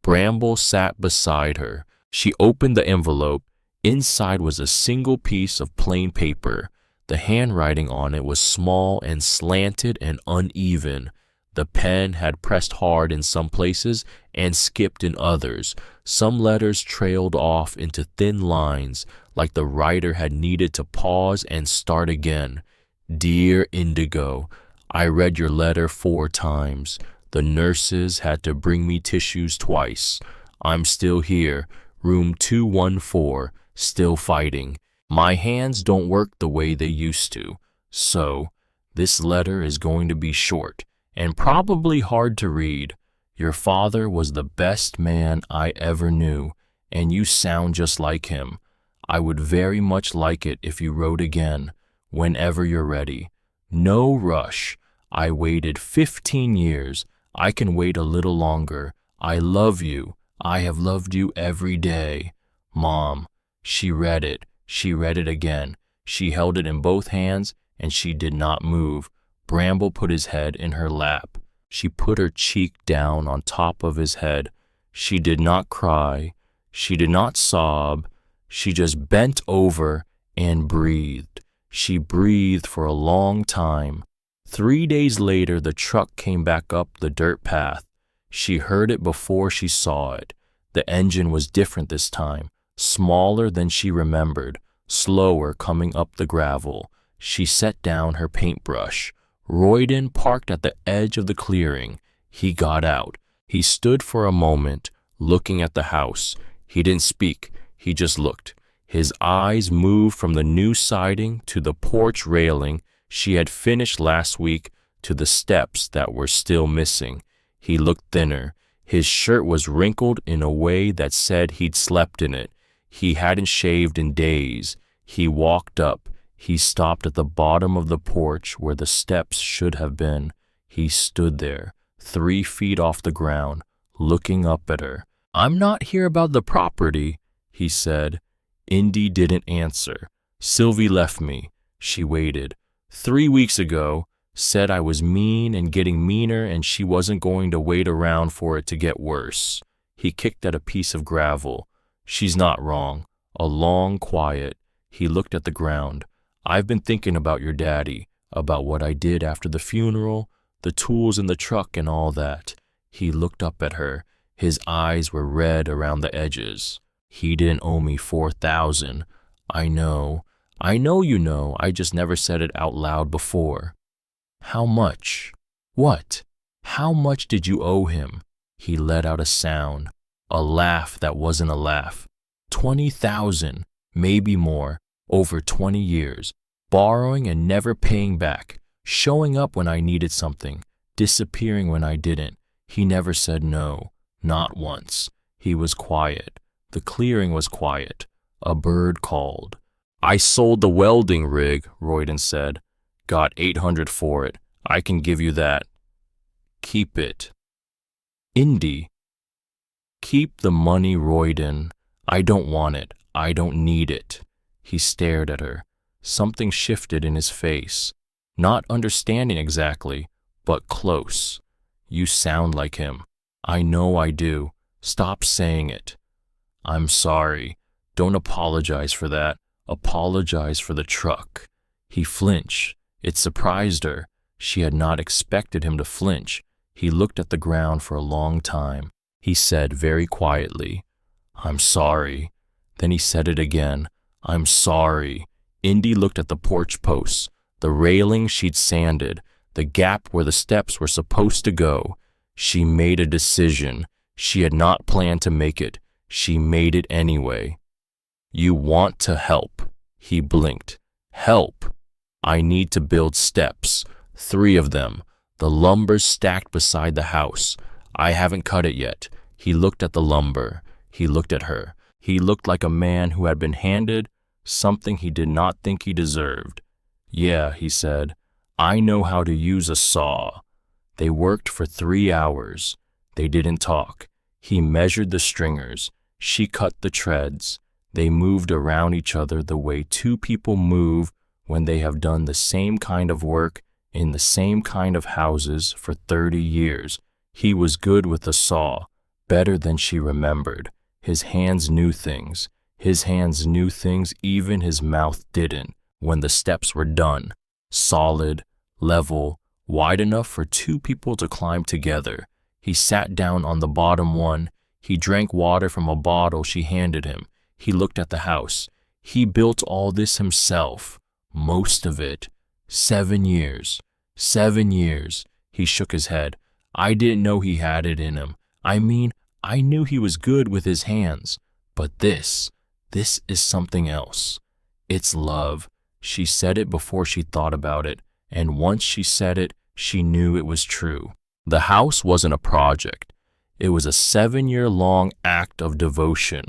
Bramble sat beside her. She opened the envelope. Inside was a single piece of plain paper. The handwriting on it was small and slanted and uneven. The pen had pressed hard in some places and skipped in others. Some letters trailed off into thin lines, like the writer had needed to pause and start again. Dear Indigo, I read your letter 4 times. The nurses had to bring me tissues twice. I'm still here, room 214, still fighting. My hands don't work the way they used to. So, this letter is going to be short and probably hard to read. Your father was the best man I ever knew, and you sound just like him. I would very much like it if you wrote again, whenever you're ready. No rush. I waited 15 years. I can wait a little longer. I love you. I have loved you every day. Mom. She read it. She read it again. She held it in both hands, and she did not move. Bramble put his head in her lap. She put her cheek down on top of his head. She did not cry. She did not sob. She just bent over and breathed. She breathed for a long time. 3 days later, the truck came back up the dirt path. She heard it before she saw it. The engine was different this time, smaller than she remembered, slower coming up the gravel. She set down her paintbrush. Royden parked at the edge of the clearing. He got out. He stood for a moment, looking at the house. He didn't speak. He just looked. His eyes moved from the new siding to the porch railing she had finished last week to the steps that were still missing. He looked thinner. His shirt was wrinkled in a way that said he'd slept in it. He hadn't shaved in days. He walked up. He stopped at the bottom of the porch where the steps should have been. He stood there, 3 feet off the ground, looking up at her. I'm not here about the property, he said. Indy didn't answer. Sylvie left me. She waited. 3 weeks ago, said I was mean and getting meaner and she wasn't going to wait around for it to get worse. He kicked at a piece of gravel. She's not wrong. A long quiet. He looked at the ground. I've been thinking about your daddy, about what I did after the funeral, the tools in the truck and all that. He looked up at her. His eyes were red around the edges. He didn't owe me $4,000. I know you know, I just never said it out loud before. How much? What? How much did you owe him? He let out a sound, a laugh that wasn't a laugh. 20,000, maybe more. Over 20 years, borrowing and never paying back, showing up when I needed something, disappearing when I didn't. He never said no, not once. He was quiet. The clearing was quiet. A bird called. I sold the welding rig, Royden said. Got $800 for it. I can give you that. Keep it. Indy. Keep the money, Royden. I don't want it. I don't need it. He stared at her. Something shifted in his face. Not understanding exactly, but close. You sound like him. I know I do. Stop saying it. I'm sorry. Don't apologize for that. Apologize for the truck. He flinched. It surprised her. She had not expected him to flinch. He looked at the ground for a long time. He said very quietly, I'm sorry. Then he said it again. I'm sorry. Indy looked at the porch posts, the railing she'd sanded, the gap where the steps were supposed to go. She made a decision. She had not planned to make it. She made it anyway. You want to help. He blinked. Help. I need to build steps. 3 of them. The lumber's stacked beside the house. I haven't cut it yet. He looked at the lumber. He looked at her. He looked like a man who had been handed something he did not think he deserved. Yeah, he said. I know how to use a saw. They worked for 3 hours. They didn't talk. He measured the stringers. She cut the treads. They moved around each other the way 2 people move when they have done the same kind of work in the same kind of houses for 30 years. He was good with the saw, better than she remembered. His hands knew things. His hands knew things even his mouth didn't. When the steps were done, solid, level, wide enough for two people to climb together. He sat down on the bottom one. He drank water from a bottle she handed him. He looked at the house. He built all this himself, most of it. 7 years. 7 years. He shook his head. I didn't know he had it in him. I mean, I knew he was good with his hands. But this is something else. It's love. She said it before she thought about it, and once she said it, she knew it was true. The house wasn't a project. It was a 7-year-long act of devotion.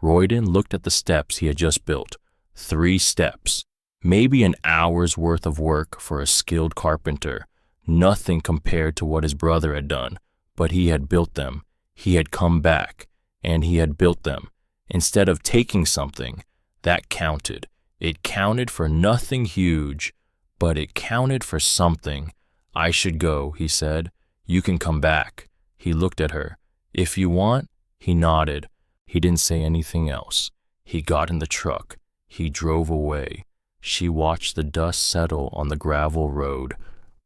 Royden looked at the steps he had just built. 3 steps. Maybe an hour's worth of work for a skilled carpenter. Nothing compared to what his brother had done. But he had built them. He had come back, and he had built them. Instead of taking something, that counted. It counted for nothing huge, but it counted for something. I should go, he said. You can come back. He looked at her. If you want, he nodded. He didn't say anything else. He got in the truck. He drove away. She watched the dust settle on the gravel road.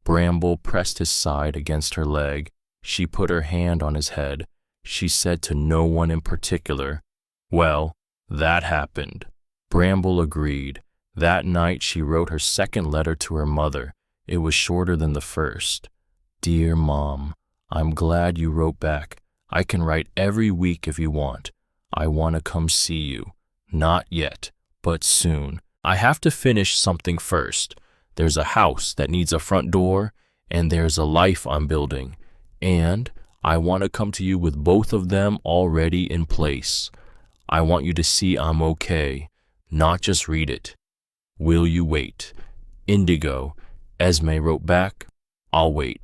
Bramble pressed his side against her leg. She put her hand on his head. She said to no one in particular, "Well, that happened." Bramble agreed. That night she wrote her second letter to her mother. It was shorter than the first. "Dear Mom, I'm glad you wrote back. I can write every week if you want. I want to come see you. Not yet, but soon. I have to finish something first. There's a house that needs a front door, and there's a life I'm building. And I want to come to you with both of them already in place. I want you to see I'm okay, not just read it. Will you wait? Indigo." Esme wrote back, "I'll wait."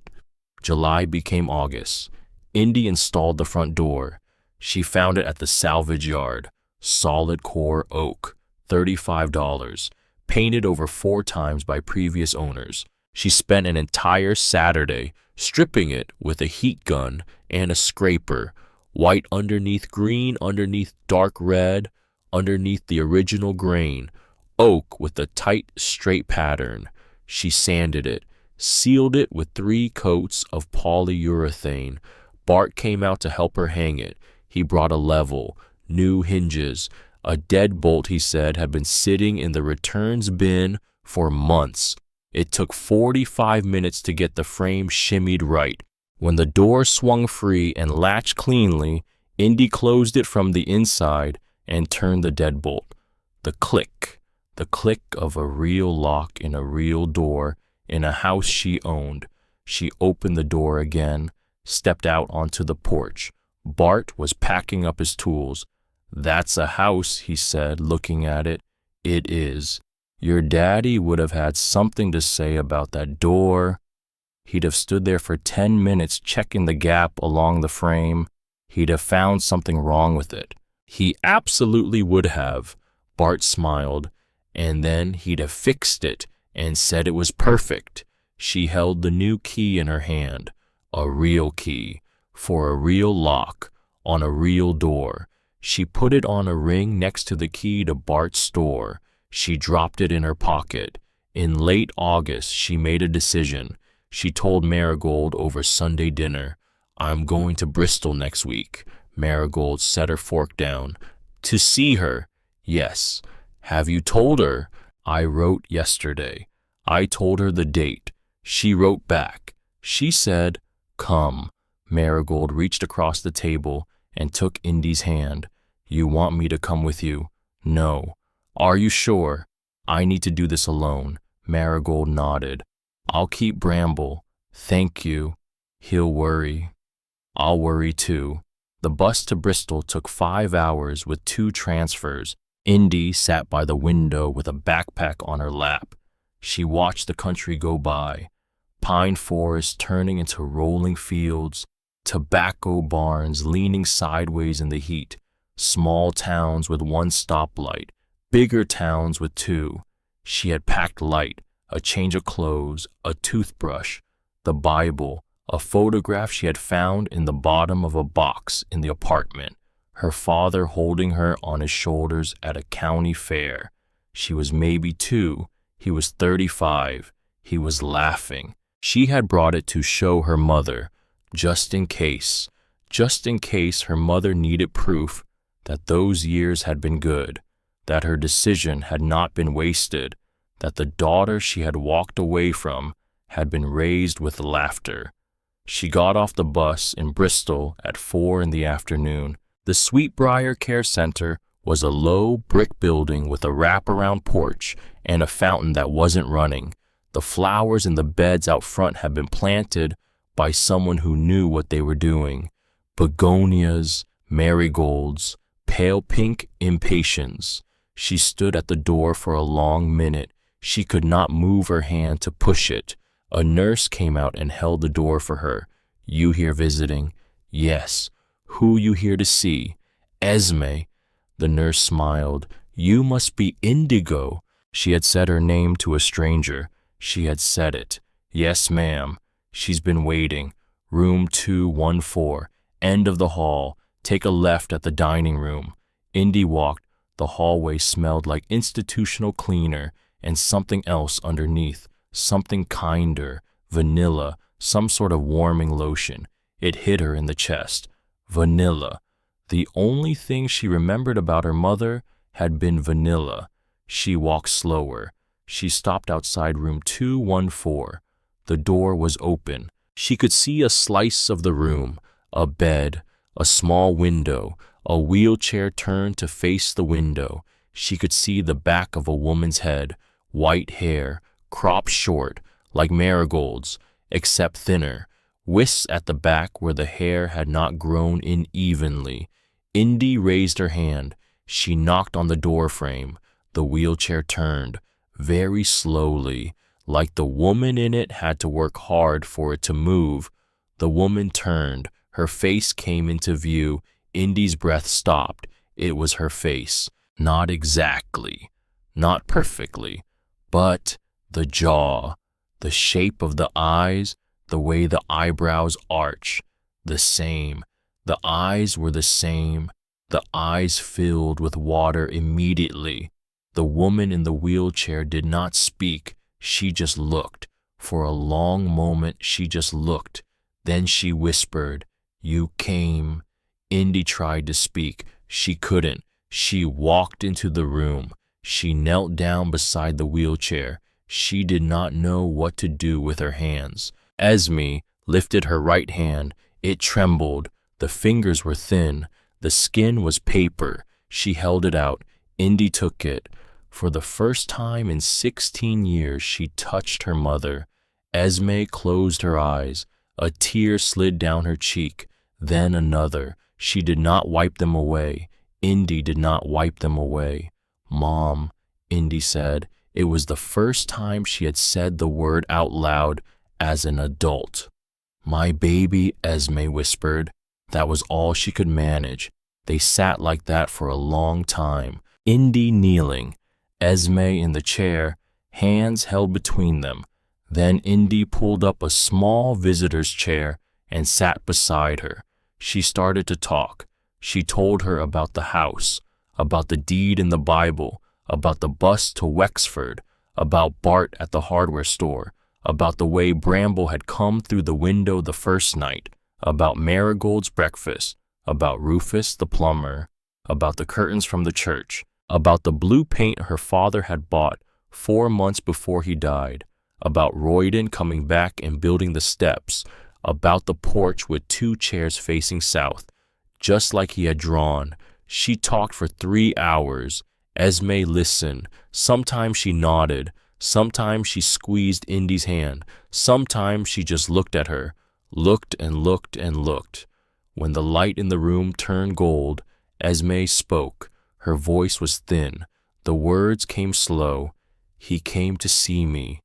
July became August. Indy installed the front door. She found it at the salvage yard. Solid core oak, $35, painted over 4 times by previous owners. She spent an entire Saturday stripping it with a heat gun and a scraper. White underneath green, underneath dark red, underneath the original grain. Oak with a tight, straight pattern. She sanded it, sealed it with 3 coats of polyurethane. Bart came out to help her hang it. He brought a level, new hinges. A deadbolt, he said, had been sitting in the returns bin for months. It took 45 minutes to get the frame shimmied right. When the door swung free and latched cleanly, Indy closed it from the inside and turned the deadbolt. The click of a real lock in a real door in a house she owned. She opened the door again, stepped out onto the porch. Bart was packing up his tools. "That's a house," he said, looking at it. "It is. Your daddy would have had something to say about that door. He'd have stood there for 10 minutes checking the gap along the frame. He'd have found something wrong with it. He absolutely would have." Bart smiled. "And then he'd have fixed it and said it was perfect." She held the new key in her hand. A real key, for a real lock, on a real door. She put it on a ring next to the key to Bart's store. She dropped it in her pocket. In late August, she made a decision. She told Marigold over Sunday dinner, "I'm going to Bristol next week." Marigold set her fork down. "To see her?" "Yes." "Have you told her?" "I wrote yesterday. I told her the date. She wrote back. She said, 'Come.'" Marigold reached across the table and took Indy's hand. "You want me to come with you?" "No." "Are you sure?" "I need to do this alone." Marigold nodded. "I'll keep Bramble." "Thank you." "He'll worry." "I'll worry too." The bus to Bristol took 5 hours with 2 transfers. Indy sat by the window with a backpack on her lap. She watched the country go by. Pine forests turning into rolling fields, tobacco barns leaning sideways in the heat, small towns with 1 stoplight, bigger towns with 2. She had packed light, a change of clothes, a toothbrush, the Bible, a photograph she had found in the bottom of a box in the apartment, her father holding her on his shoulders at a county fair. She was maybe 2. He was 35. He was laughing. She had brought it to show her mother, just in case her mother needed proof that those years had been good, that her decision had not been wasted, that the daughter she had walked away from had been raised with laughter. She got off the bus in Bristol at 4 in the afternoon. The Sweetbriar Care Center was a low brick building with a wraparound porch and a fountain that wasn't running. The flowers in the beds out front had been planted by someone who knew what they were doing. Begonias, marigolds, pale pink impatiens. She stood at the door for a long minute. She could not move her hand to push it. A nurse came out and held the door for her. "You here visiting?" "Yes." "Who you here to see?" "Esme." The nurse smiled. "You must be Indigo." She had said her name to a stranger. She had said it. "Yes, ma'am." "She's been waiting. Room 214, end of the hall. Take a left at the dining room." Indy walked. The hallway smelled like institutional cleaner and something else underneath, something kinder, vanilla, some sort of warming lotion. It hit her in the chest. Vanilla. The only thing she remembered about her mother had been vanilla. She walked slower. She stopped outside room 214. The door was open. She could see a slice of the room, a bed, a small window, a wheelchair turned to face the window. She could see the back of a woman's head, white hair, cropped short, like marigolds, except thinner, wisps at the back where the hair had not grown in evenly. Indy raised her hand. She knocked on the door frame. The wheelchair turned, very slowly, like the woman in it had to work hard for it to move. The woman turned. Her face came into view. Indy's breath stopped. It was her face. Not exactly, not perfectly, but the jaw, the shape of the eyes, the way the eyebrows arch, the same. The eyes were the same. The eyes filled with water immediately. The woman in the wheelchair did not speak. She just looked. For a long moment, she just looked. Then she whispered, "You came." Indy tried to speak. She couldn't. She walked into the room. She knelt down beside the wheelchair. She did not know what to do with her hands. Esme lifted her right hand. It trembled. The fingers were thin. The skin was paper. She held it out. Indy took it. For the first time in 16 years, she touched her mother. Esme closed her eyes. A tear slid down her cheek. Then another. She did not wipe them away. Indy did not wipe them away. "Mom," Indy said. It was the first time she had said the word out loud as an adult. "My baby," Esme whispered. That was all she could manage. They sat like that for a long time. Indy kneeling, Esme in the chair, hands held between them. Then Indy pulled up a small visitor's chair and sat beside her. She started to talk. She told her about the house, about the deed in the Bible, about the bus to Wexford, about Bart at the hardware store, about the way Bramble had come through the window the first night, about Marigold's breakfast, about Rufus the plumber, about the curtains from the church, about the blue paint her father had bought 4 months before he died, about Royden coming back and building the steps, about the porch with 2 chairs facing south, just like he had drawn. She talked for 3 hours. Esme listened. Sometimes she nodded. Sometimes she squeezed Indy's hand. Sometimes she just looked at her, looked and looked and looked. When the light in the room turned gold, Esme spoke. Her voice was thin. The words came slow. "He came to see me."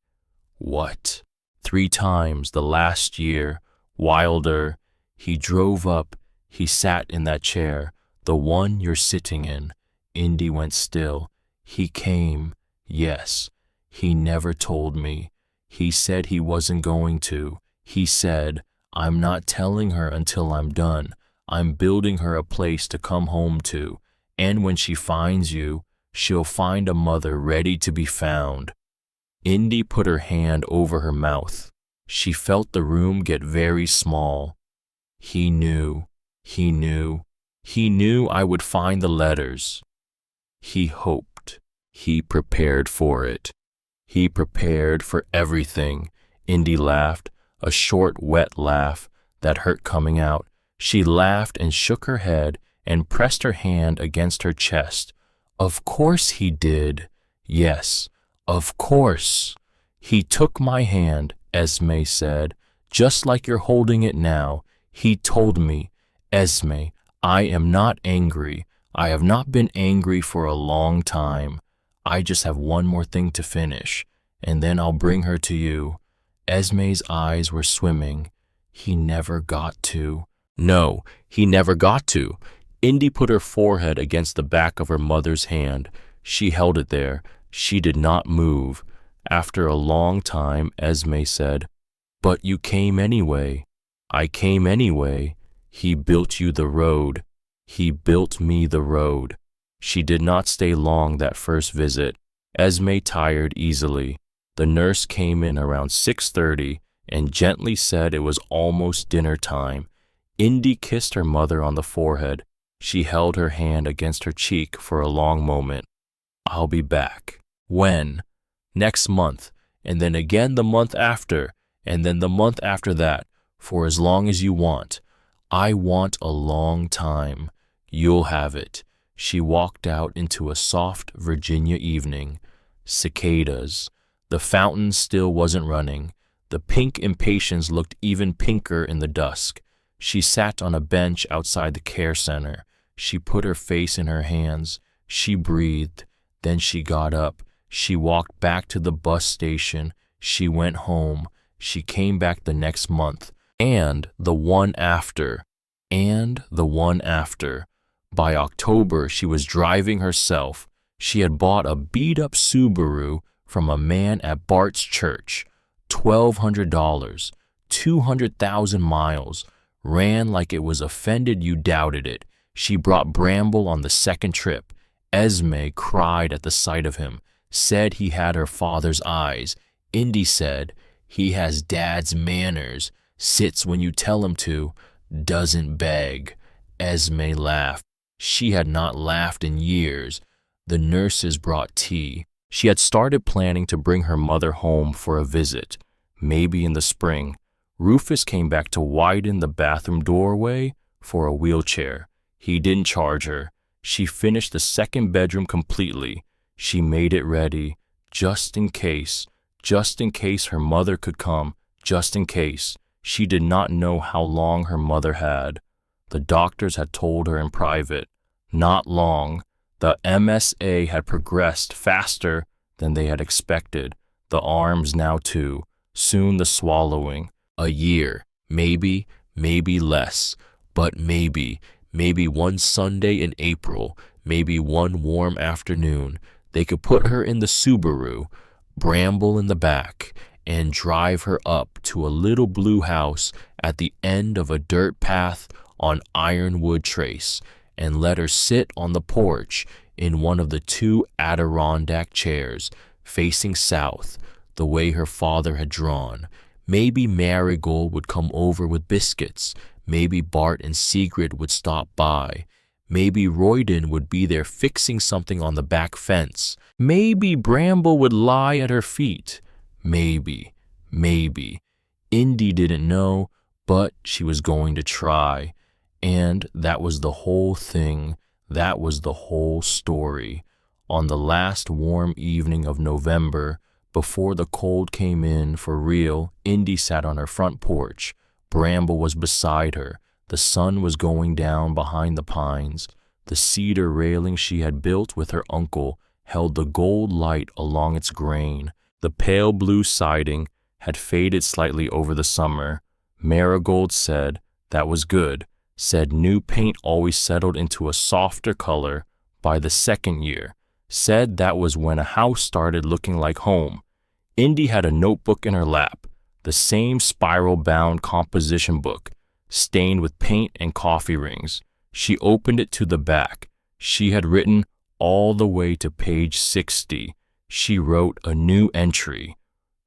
"What?" 3 times the last year. Wilder. "He drove up. He sat in that chair, the one you're sitting in." Indy went still. "He came. Yes. He never told me. He said he wasn't going to. He said, 'I'm not telling her until I'm done. I'm building her a place to come home to. And when she finds you, she'll find a mother ready to be found.'" Indy put her hand over her mouth. She felt the room get very small. He knew, he knew, he knew I would find the letters. He hoped, he prepared for it. He prepared for everything. Indy laughed, a short, wet laugh that hurt coming out. She laughed and shook her head and pressed her hand against her chest. Of course he did. Yes, of course. He took my hand, Esme said, just like you're holding it now. He told me, Esme, I am not angry. I have not been angry for a long time. I just have one more thing to finish, and then I'll bring her to you. Esme's eyes were swimming. He never got to. No, he never got to. Indy put her forehead against the back of her mother's hand. She held it there. She did not move. After a long time, Esme said, But you came anyway. I came anyway. He built you the road. He built me the road. She did not stay long that first visit. Esme tired easily. The nurse came in around 6:30 and gently said it was almost dinner time. Indy kissed her mother on the forehead. She held her hand against her cheek for a long moment. I'll be back. When? Next month, and then again the month after, and then the month after that, for as long as you want. I want a long time. You'll have it. She walked out into a soft Virginia evening. Cicadas. The fountain still wasn't running. The pink impatiens looked even pinker in the dusk. She sat on a bench outside the care center. She put her face in her hands. She breathed. Then she got up. She walked back to the bus station. She went home. She came back the next month. And the one after. And the one after. By October, she was driving herself. She had bought a beat-up Subaru from a man at Bart's church. $1,200. 200,000 miles. Ran like it was offended you doubted it. She brought Bramble on the second trip. Esme cried at the sight of him. Said he had her father's eyes. Indy said, he has dad's manners. Sits when you tell him to. Doesn't beg. Esme laughed. She had not laughed in years. The nurses brought tea. She had started planning to bring her mother home for a visit, maybe in the spring. Rufus came back to widen the bathroom doorway for a wheelchair. He didn't charge her. She finished the second bedroom completely. She made it ready, just in case her mother could come, just in case. She did not know how long her mother had. The doctors had told her in private, not long. The MSA had progressed faster than they had expected. The arms now too, soon the swallowing. A year, maybe less, but maybe one Sunday in April, maybe one warm afternoon, they could put her in the Subaru, Bramble in the back, and drive her up to a little blue house at the end of a dirt path on Ironwood Trace, and let her sit on the porch in one of the two Adirondack chairs, facing south, the way her father had drawn. Maybe Marigold would come over with biscuits. Maybe Bart and Sigrid would stop by. Maybe Royden would be there fixing something on the back fence. Maybe Bramble would lie at her feet. Maybe. Indy didn't know, but she was going to try. And that was the whole thing. That was the whole story. On the last warm evening of November, before the cold came in for real, Indy sat on her front porch. Bramble was beside her. The sun was going down behind the pines. The cedar railing she had built with her uncle held the gold light along its grain. The pale blue siding had faded slightly over the summer. Marigold said that was good, said new paint always settled into a softer color by the second year, said that was when a house started looking like home. Indy had a notebook in her lap, the same spiral-bound composition book, stained with paint and coffee rings. She opened it to the back. She had written all the way to page 60. She wrote a new entry.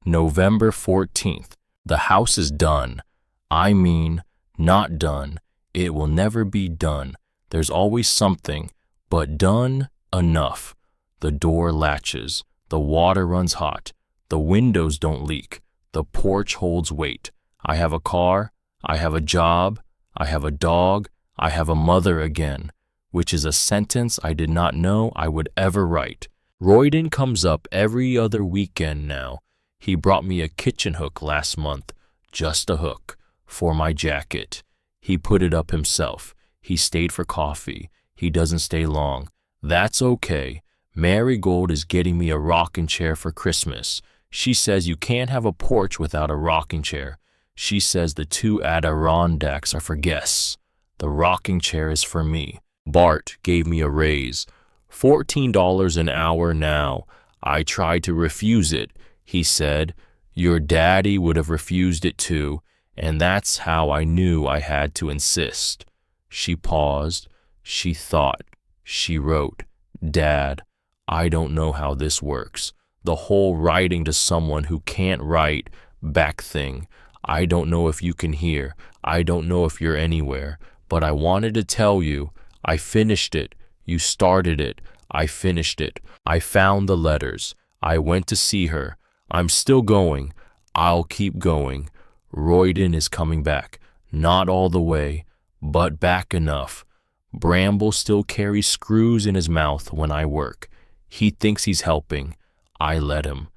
November 14th. The house is done. I mean, not done. It will never be done. There's always something, but done enough. The door latches. The water runs hot. The windows don't leak. The porch holds weight. I have a car. I have a job. I have a dog. I have a mother again, which is a sentence I did not know I would ever write. Royden comes up every other weekend now. He brought me a kitchen hook last month, just a hook, for my jacket. He put it up himself. He stayed for coffee. He doesn't stay long. That's okay. Marigold is getting me a rocking chair for Christmas. She says you can't have a porch without a rocking chair. She says the 2 Adirondacks are for guests. The rocking chair is for me. Bart gave me a raise. $14 an hour now. I tried to refuse it. He said, your daddy would have refused it too, and that's how I knew I had to insist. She paused. She thought. She wrote, Dad, I don't know how this works. The whole writing to someone who can't write back thing. I don't know if you can hear. I don't know if you're anywhere. But I wanted to tell you, I finished it. You started it. I finished it. I found the letters. I went to see her. I'm still going. I'll keep going. Royden is coming back. Not all the way, but back enough. Bramble still carries screws in his mouth when I work. He thinks he's helping. I let him.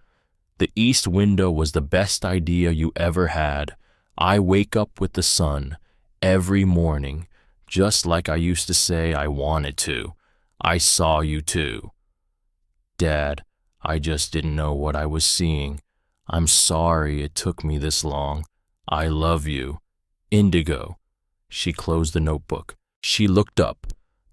The east window was the best idea you ever had. I wake up with the sun every morning, just like I used to say I wanted to. I saw you too. Dad, I just didn't know what I was seeing. I'm sorry it took me this long. I love you. Indigo. She closed the notebook. She looked up.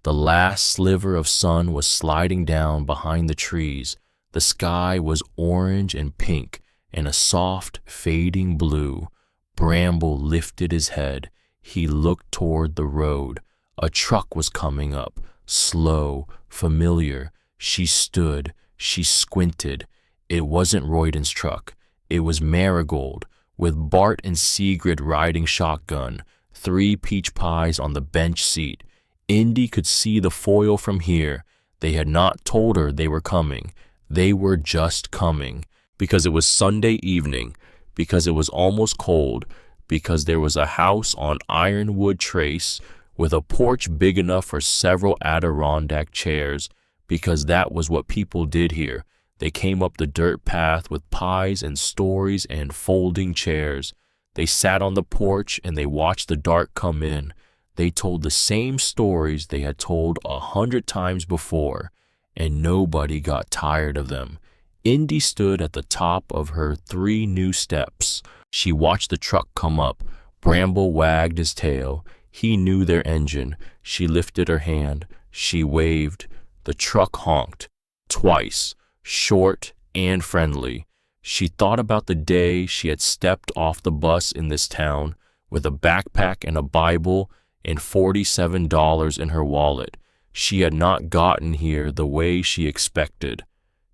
The last sliver of sun was sliding down behind the trees. The sky was orange and pink and a soft, fading blue. Bramble lifted his head. He looked toward the road. A truck was coming up, slow, familiar. She stood. She squinted. It wasn't Royden's truck. It was Marigold, with Bart and Sigrid riding shotgun, 3 peach pies on the bench seat. Indy could see the foil from here. They had not told her they were coming. They were just coming. Because it was Sunday evening. Because it was almost cold. Because there was a house on Ironwood Trace with a porch big enough for several Adirondack chairs. Because that was what people did here. They came up the dirt path with pies and stories and folding chairs. They sat on the porch and they watched the dark come in. They told the same stories they had told 100 times before, and nobody got tired of them. Indy stood at the top of her 3 new steps. She watched the truck come up. Bramble wagged his tail. He knew their engine. She lifted her hand. She waved. The truck honked. Twice. Short and friendly. She thought about the day she had stepped off the bus in this town with a backpack and a Bible and $47 in her wallet. She had not gotten here the way she expected.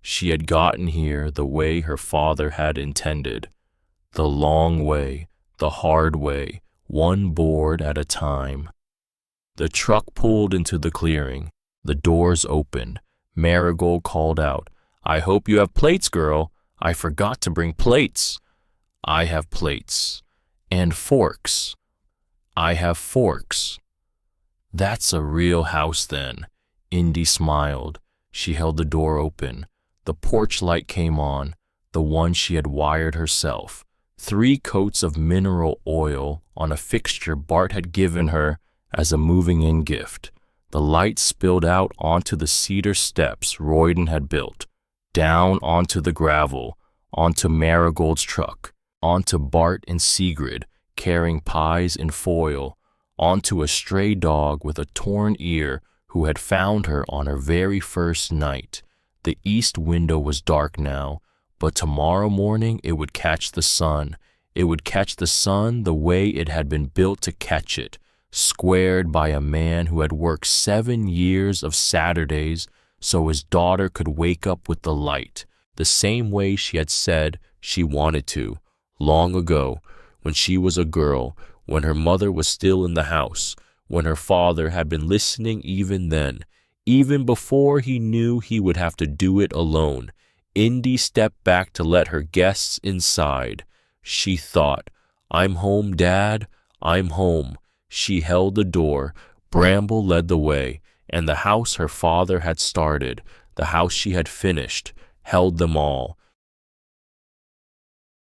She had gotten here the way her father had intended. The long way, the hard way, one board at a time. The truck pulled into the clearing. The doors opened. Marigold called out, I hope you have plates, girl. I forgot to bring plates. I have plates. And forks. I have forks. That's a real house then. Indy smiled. She held the door open. The porch light came on, the one she had wired herself. 3 coats of mineral oil on a fixture Bart had given her as a moving-in gift. The light spilled out onto the cedar steps Royden had built, down onto the gravel, onto Marigold's truck, onto Bart and Sigrid carrying pies in foil, onto a stray dog with a torn ear who had found her on her very first night. The east window was dark now, but tomorrow morning it would catch the sun. It would catch the sun the way it had been built to catch it, squared by a man who had worked 7 years of Saturdays so his daughter could wake up with the light, the same way she had said she wanted to, long ago. when she was a girl, when her mother was still in the house, when her father had been listening even then, even before he knew he would have to do it alone. Indy stepped back to let her guests inside. She thought, "I'm home, Dad. I'm home." She held the door. Bramble led the way, and the house her father had started, the house she had finished, held them all.